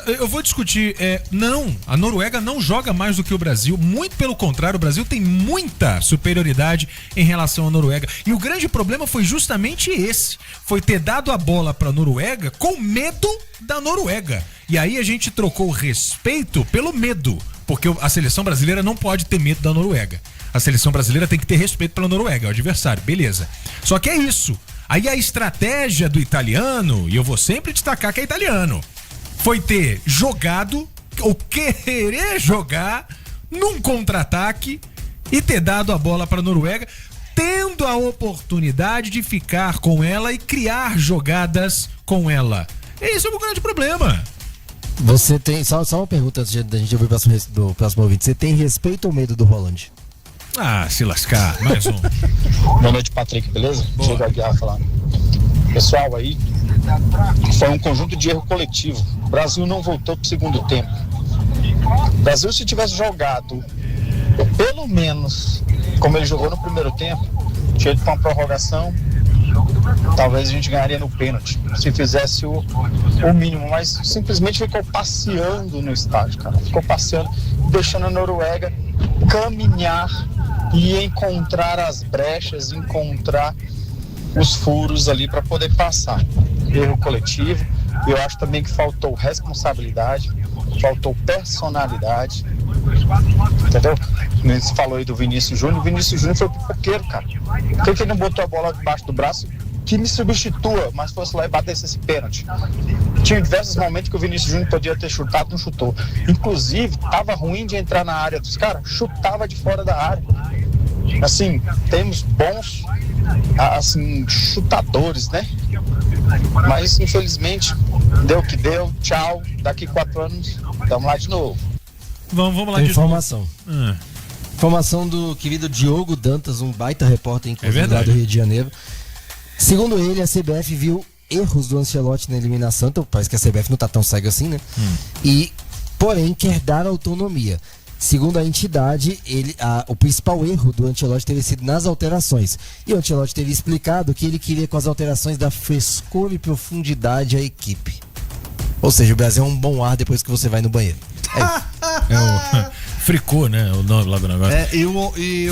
Speaker 7: Eu vou discutir. Não, a Noruega não joga mais do que o Brasil. Muito pelo contrário, o Brasil tem muita superioridade em relação à Noruega. E o grande problema foi justamente esse. Foi ter dado a bola pra Noruega com medo da Noruega. E aí a gente trocou o respeito pelo medo. Porque a seleção brasileira não pode ter medo da Noruega. A seleção brasileira tem que ter respeito pela Noruega, é o adversário, beleza. Só que é isso. Aí a estratégia do italiano, e eu vou sempre destacar que é italiano, foi ter jogado, ou querer jogar, num contra-ataque e ter dado a bola para a Noruega, tendo a oportunidade de ficar com ela e criar jogadas com ela. Esse é o grande problema.
Speaker 9: Você tem, só uma pergunta antes da gente ouvir do próximo ouvinte. Você tem respeito ou medo do Rolando?
Speaker 7: Ah, se lascar, mais um.
Speaker 18: Boa noite, Patrick, beleza? Diego Aguiar falando. Pessoal, aí foi um conjunto de erro coletivo. O Brasil não voltou pro segundo tempo. O Brasil, se tivesse jogado pelo menos como ele jogou no primeiro tempo, tinha ido pra uma prorrogação, talvez a gente ganharia no pênalti, se fizesse o mínimo, mas simplesmente ficou passeando no estádio, cara. Ficou passeando, deixando a Noruega caminhar e encontrar as brechas, encontrar os furos ali para poder passar. Erro coletivo. Eu acho também que faltou responsabilidade, faltou personalidade, entendeu? Você falou aí do Vinícius Júnior. O Vinícius Júnior foi pipoqueiro, cara. Por que ele não botou a bola debaixo do braço que me substitua, mas fosse lá e batesse esse pênalti? Tinha diversos momentos que o Vinícius Júnior podia ter chutado, não chutou. Inclusive, tava ruim de entrar na área dos caras, chutava de fora da área. Assim, temos bons chutadores, né? Mas infelizmente deu o que deu. Tchau, daqui 4 anos estamos lá de novo.
Speaker 7: Vamos lá de
Speaker 9: informação. Informação do querido Diogo Dantas, um baita repórter inclusive lá do Rio de Janeiro. Segundo ele, a CBF viu erros do Ancelotti na eliminação, então parece que a CBF não tá tão cega assim, né? E, porém, quer dar autonomia. Segundo a entidade, o principal erro do Ancelotti teria sido nas alterações. E o Ancelotti teria explicado que ele queria com as alterações dar frescor e profundidade à equipe. Ou seja, o Brasil é um bom ar depois que você vai no banheiro.
Speaker 7: Fricô, né? O nome lá do negócio.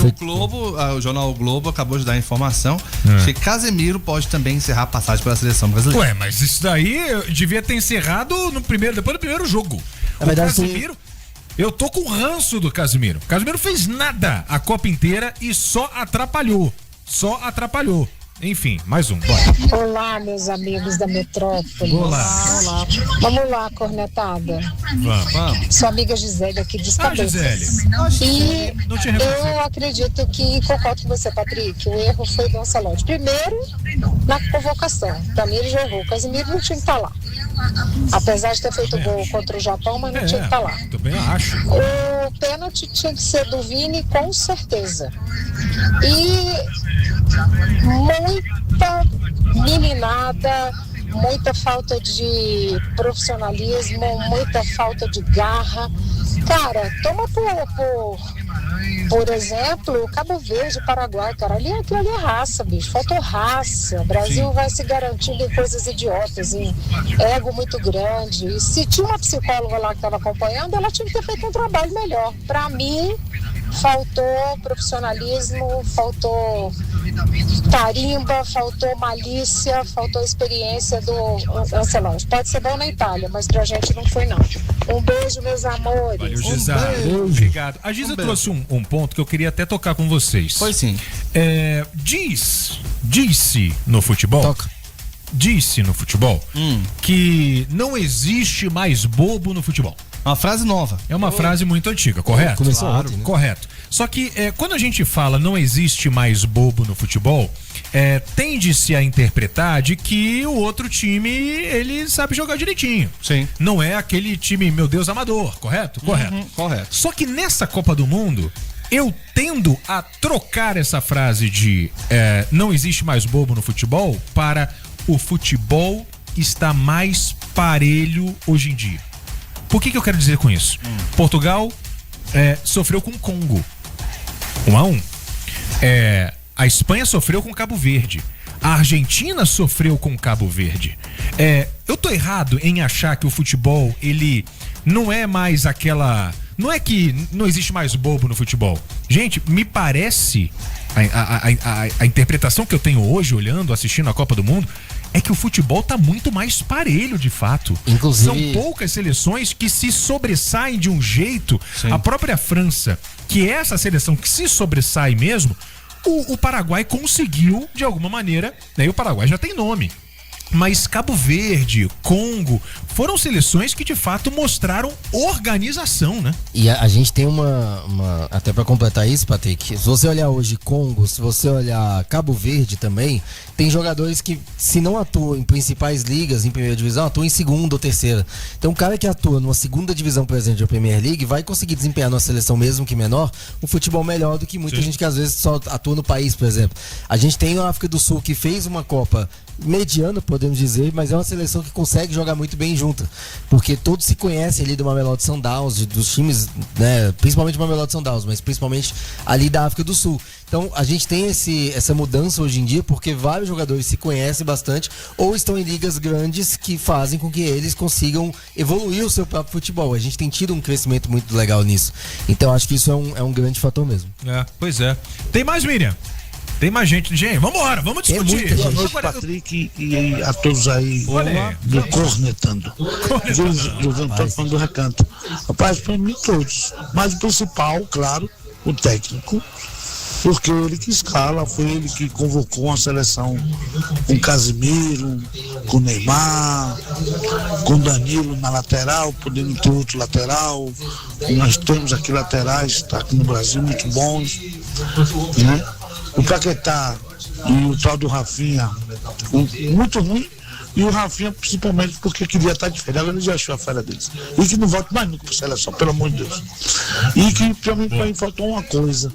Speaker 8: O Globo, o jornal o Globo acabou de dar a informação que Casemiro pode também encerrar a passagem pela seleção brasileira.
Speaker 7: Ué, mas isso daí devia ter encerrado depois do primeiro jogo. O Casemiro, eu tô com ranço do Casemiro. O Casemiro fez nada a Copa inteira e só atrapalhou. Enfim, mais um, bora.
Speaker 19: Olá, meus amigos da Metrópole.
Speaker 7: Olá.
Speaker 19: Vamos lá, cornetada.
Speaker 7: Vamos.
Speaker 19: Sua amiga Gisele aqui de Cabeças. E eu acredito que, concordo com você, Patrick, o erro foi do Ancelotti. Primeiro, na convocação. Pra mim, ele já errou. O Casemiro não tinha que estar lá. Apesar de ter feito gol contra o Japão, mas não tinha que estar lá.
Speaker 7: Também acho.
Speaker 19: O pênalti tinha que ser do Vini, com certeza. E muita meninada, muita falta de profissionalismo, muita falta de garra. Cara, toma por exemplo, Cabo Verde, Paraguai, cara, aquilo ali é raça, bicho, faltou raça. O Brasil vai se garantindo em coisas idiotas, em ego muito grande. E se tinha uma psicóloga lá que estava acompanhando, ela tinha que ter feito um trabalho melhor. Pra mim, faltou profissionalismo, faltou tarimba, faltou malícia, faltou experiência do Ancelotti. Pode ser bom na Itália, mas pra gente não foi não. Um beijo, meus amores.
Speaker 7: Valeu, Gisa. Obrigado. A Gisa trouxe um ponto que eu queria até tocar com vocês.
Speaker 8: Foi sim.
Speaker 7: Disse no futebol que não existe mais bobo no futebol.
Speaker 8: Uma frase nova.
Speaker 7: É uma frase muito antiga, correto?
Speaker 9: Começou ontem, né?
Speaker 7: Correto. Só que quando a gente fala não existe mais bobo no futebol, tende-se a interpretar de que o outro time, ele sabe jogar direitinho.
Speaker 8: Sim.
Speaker 7: Não é aquele time, meu Deus, amador, correto? Correto.
Speaker 8: Correto.
Speaker 7: Só que nessa Copa do Mundo, eu tendo a trocar essa frase de não existe mais bobo no futebol para o futebol está mais parelho hoje em dia. Por que eu quero dizer com isso? Portugal sofreu com o Congo 1-1. A Espanha sofreu com Cabo Verde. A Argentina sofreu com Cabo Verde. Eu tô errado em achar que o futebol, ele não é mais aquela... Não é que não existe mais bobo no futebol. Gente, me parece... A interpretação que eu tenho hoje, olhando, assistindo a Copa do Mundo, é que o futebol tá muito mais parelho, de fato.
Speaker 9: Inclusive...
Speaker 7: São poucas seleções que se sobressaem de um jeito. Sim. A própria França, que é essa seleção que se sobressai mesmo, o Paraguai conseguiu, de alguma maneira, né? E o Paraguai já tem nome. Mas Cabo Verde, Congo, foram seleções que de fato mostraram organização, né?
Speaker 9: E a gente tem uma até pra completar isso, Patrick, se você olhar hoje Congo, se você olhar Cabo Verde também, tem jogadores que, se não atuam em principais ligas, em primeira divisão, atuam em segunda ou terceira. Então o cara que atua numa segunda divisão, por exemplo, da Premier League, vai conseguir desempenhar numa seleção, mesmo que menor, um futebol melhor do que muita gente que às vezes só atua no país, por exemplo. A gente tem a África do Sul, que fez uma Copa mediana, podemos dizer, mas é uma seleção que consegue jogar muito bem junta, porque todos se conhecem ali do Mamelodi Sundowns, dos times, né, principalmente do Mamelodi Sundowns, mas principalmente ali da África do Sul. Então a gente tem essa mudança hoje em dia, porque vários jogadores se conhecem bastante ou estão em ligas grandes que fazem com que eles consigam evoluir o seu próprio futebol. A gente tem tido um crescimento muito legal nisso, então acho que isso é um grande fator mesmo.
Speaker 7: Pois é. Tem mais, Miriam? Tem mais gente, vambora, vamos discutir.
Speaker 20: Boa noite, Patrick, e a todos aí do Cornetando. Do Antônio do Recanto. Rapaz, para mim todos, mas o principal, claro, o técnico, porque ele que escala, foi ele que convocou uma seleção com Casimiro, com Neymar, com Danilo na lateral, podendo ter outro lateral. Nós temos aqui laterais, tá aqui no Brasil, muito bons, né? O Paquetá e o tal do Rafinha, muito ruim, e o Rafinha principalmente porque queria estar de férias, agora ele já achou a férias deles. E que não volte mais nunca para a seleção, pelo amor de Deus. E que para mim faltou uma coisa.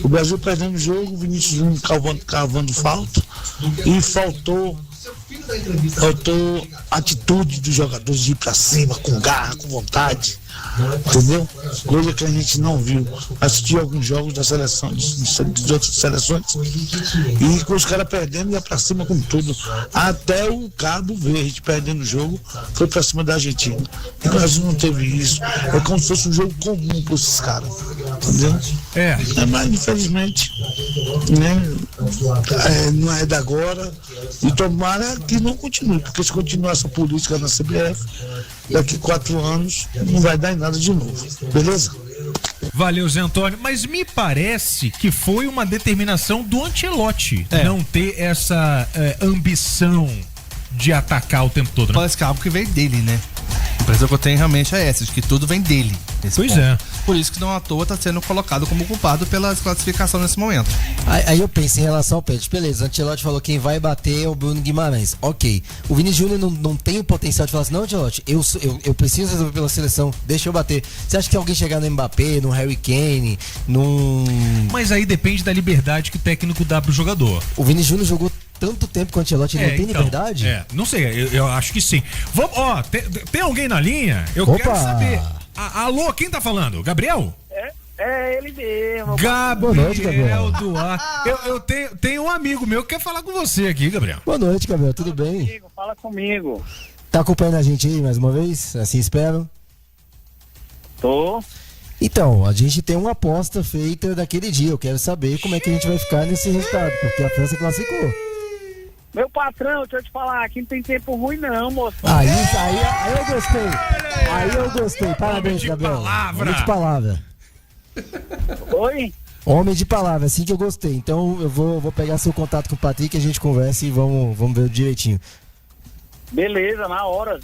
Speaker 20: O Brasil perdendo o jogo, o Vinícius Júnior cavando falta, e faltou atitude dos jogadores de ir para cima, com garra, com vontade. Entendeu? Coisa que a gente não viu. Assisti alguns jogos da seleção, de outras seleções, e com os caras perdendo, ia pra cima com tudo. Até o Cabo Verde perdendo o jogo, foi pra cima da Argentina. O Brasil não teve isso. É como se fosse um jogo comum pra esses caras. Entendeu? Mas infelizmente, né, não é da agora. E tomara que não continue, porque se continuar essa política na CBF, daqui 4 anos não vai dar em nada de novo, beleza?
Speaker 7: Valeu, Zé Antônio, mas me parece que foi uma determinação do Ancelotti não ter essa ambição de atacar o tempo todo, né?
Speaker 8: Parece que é algo que veio dele, né? A impressão que eu tenho realmente é essa, de que tudo vem dele.
Speaker 7: Pois é.
Speaker 8: Por isso que não à toa está sendo colocado como culpado pela desclassificação nesse momento.
Speaker 9: Aí eu penso em relação ao Pet, beleza, o Ancelotti falou que quem vai bater é o Bruno Guimarães, ok. O Vinícius Júnior não tem o potencial de falar assim, não, Ancelotti, eu preciso resolver pela seleção, deixa eu bater. Você acha que alguém chegar no Mbappé, no Harry Kane,
Speaker 7: Mas aí depende da liberdade que o técnico dá pro jogador.
Speaker 9: O Vinícius Júnior jogou tanto tempo com o Ancelotti, ele não tem liberdade?
Speaker 7: Não sei, eu acho que sim. Vamos, tem alguém na linha? Eu quero saber. Alô, quem tá falando? Gabriel?
Speaker 21: É ele mesmo.
Speaker 7: Gabriel Duarte. Eu tenho um amigo meu que quer falar com você aqui, Gabriel.
Speaker 9: Boa noite, Gabriel, tudo bem?
Speaker 21: Fala comigo.
Speaker 9: Tá acompanhando a gente aí mais uma vez? Assim espero?
Speaker 21: Tô.
Speaker 9: Então, a gente tem uma aposta feita daquele dia. Eu quero saber como é que a gente vai ficar nesse resultado, porque a França classificou.
Speaker 21: Meu patrão, deixa eu te falar, aqui não tem tempo ruim não, moço.
Speaker 9: Aí eu gostei. Aí eu gostei. Parabéns, Gabriel. Homem de palavra.
Speaker 21: Oi?
Speaker 9: Homem de palavra, assim que eu gostei. Então eu vou pegar seu contato com o Patrick, a gente conversa e vamos ver direitinho.
Speaker 21: Beleza, na hora.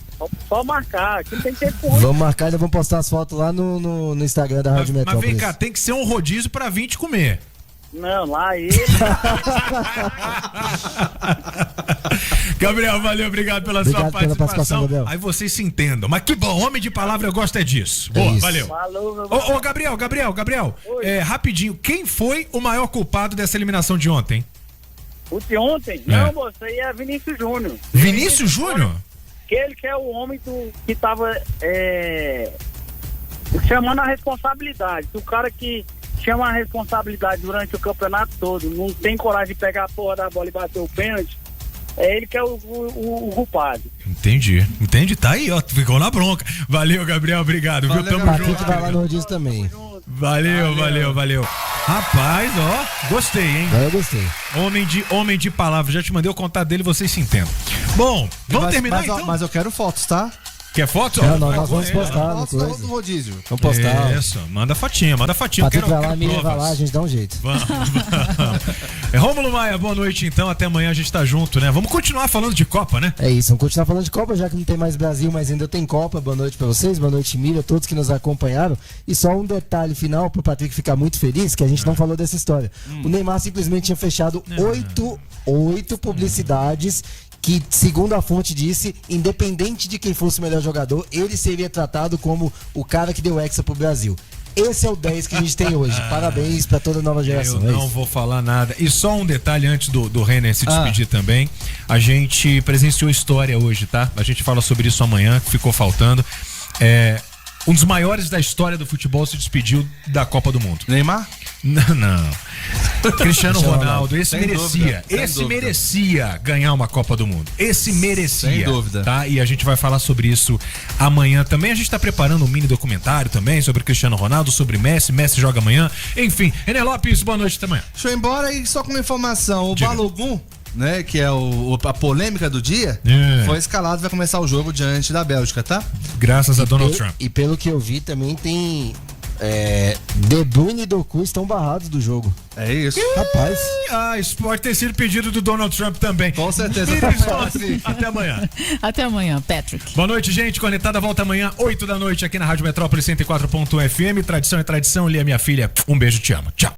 Speaker 21: Só marcar, aqui não tem tempo ruim.
Speaker 9: Vamos marcar e vamos postar as fotos lá no Instagram da Rádio Metrópolis.
Speaker 7: Mas vem cá, tem que ser um rodízio pra 20 comer.
Speaker 21: Não, lá ele.
Speaker 7: Gabriel, valeu, obrigado pela sua participação. Aí vocês se entendam. Mas que bom, homem de palavra, eu gosto disso. Boa,
Speaker 21: isso.
Speaker 7: Valeu.
Speaker 21: Falou, meu
Speaker 7: Ô, Gabriel, rapidinho, quem foi o maior culpado dessa eliminação de ontem?
Speaker 21: O de ontem? Não, moço, aí é Vinícius Júnior.
Speaker 7: Vinícius Júnior?
Speaker 21: Ele que é o homem que tava chamando a responsabilidade. O cara que tinha uma responsabilidade durante o campeonato todo, não tem coragem de pegar a porra da bola e bater o pênalti, é ele que é o culpado.
Speaker 7: Entendi, tá aí, ó, ficou na bronca. Valeu, Gabriel, obrigado, viu? Tamo
Speaker 9: Patrick
Speaker 7: junto.
Speaker 9: vai lá no rodízio também.
Speaker 7: Valeu. Rapaz, ó, gostei, hein?
Speaker 9: Eu gostei.
Speaker 7: Homem de palavra, já te mandei o contato dele, vocês se entendem. Bom, vamos terminar então?
Speaker 8: Mas eu quero fotos, tá?
Speaker 7: Quer foto?
Speaker 9: Nós vamos postar no coisa.
Speaker 8: Do rodízio.
Speaker 9: Vamos postar.
Speaker 7: Isso, manda fotinha.
Speaker 9: Patrick vai lá, Miriam vai lá, a gente dá um jeito.
Speaker 7: Vamos. Rômulo Maia, boa noite então, até amanhã a gente tá junto, né? Vamos continuar falando de Copa, né?
Speaker 9: É isso, vamos continuar falando de Copa, já que não tem mais Brasil, mas ainda tem Copa. Boa noite pra vocês, boa noite, Miriam, todos que nos acompanharam. E só um detalhe final pro Patrick ficar muito feliz, que a gente não falou dessa história. O Neymar simplesmente tinha fechado 8 publicidades que, segundo a fonte disse, independente de quem fosse o melhor jogador, ele seria tratado como o cara que deu hexa pro Brasil. Esse é o 10 que a gente tem hoje. Parabéns pra toda a nova geração.
Speaker 7: Eu não vou falar nada. E só um detalhe antes do Renner se despedir também. A gente presenciou história hoje, tá? A gente fala sobre isso amanhã, que ficou faltando. Um dos maiores da história do futebol se despediu da Copa do Mundo.
Speaker 8: Neymar?
Speaker 7: Não. Cristiano Ronaldo, esse
Speaker 8: Sem
Speaker 7: merecia.
Speaker 8: dúvida,
Speaker 7: Esse merecia ganhar uma Copa do Mundo. Esse merecia.
Speaker 8: Sem dúvida.
Speaker 7: Tá? E a gente vai falar sobre isso amanhã também. A gente tá preparando um mini documentário também sobre Cristiano Ronaldo, sobre Messi. Messi joga amanhã. Enfim, Renê Lopes, boa noite até amanhã.
Speaker 8: Deixa eu ir embora e só com uma informação. O Balogun, né, que é a polêmica do dia, foi escalado, vai começar o jogo diante da Bélgica, tá?
Speaker 7: Graças a Donald Trump.
Speaker 9: E pelo que eu vi, também tem De Bruyne e Doku estão barrados do jogo.
Speaker 8: É isso.
Speaker 9: Rapaz.
Speaker 7: Isso pode ter sido pedido do Donald Trump também.
Speaker 8: Com certeza.
Speaker 7: Até amanhã.
Speaker 1: Até amanhã, Patrick.
Speaker 7: Boa noite, gente. Conectada volta amanhã, 8 da noite, aqui na Rádio Metrópole 104.1 FM. Tradição é tradição. Lia, minha filha. Um beijo, te amo. Tchau.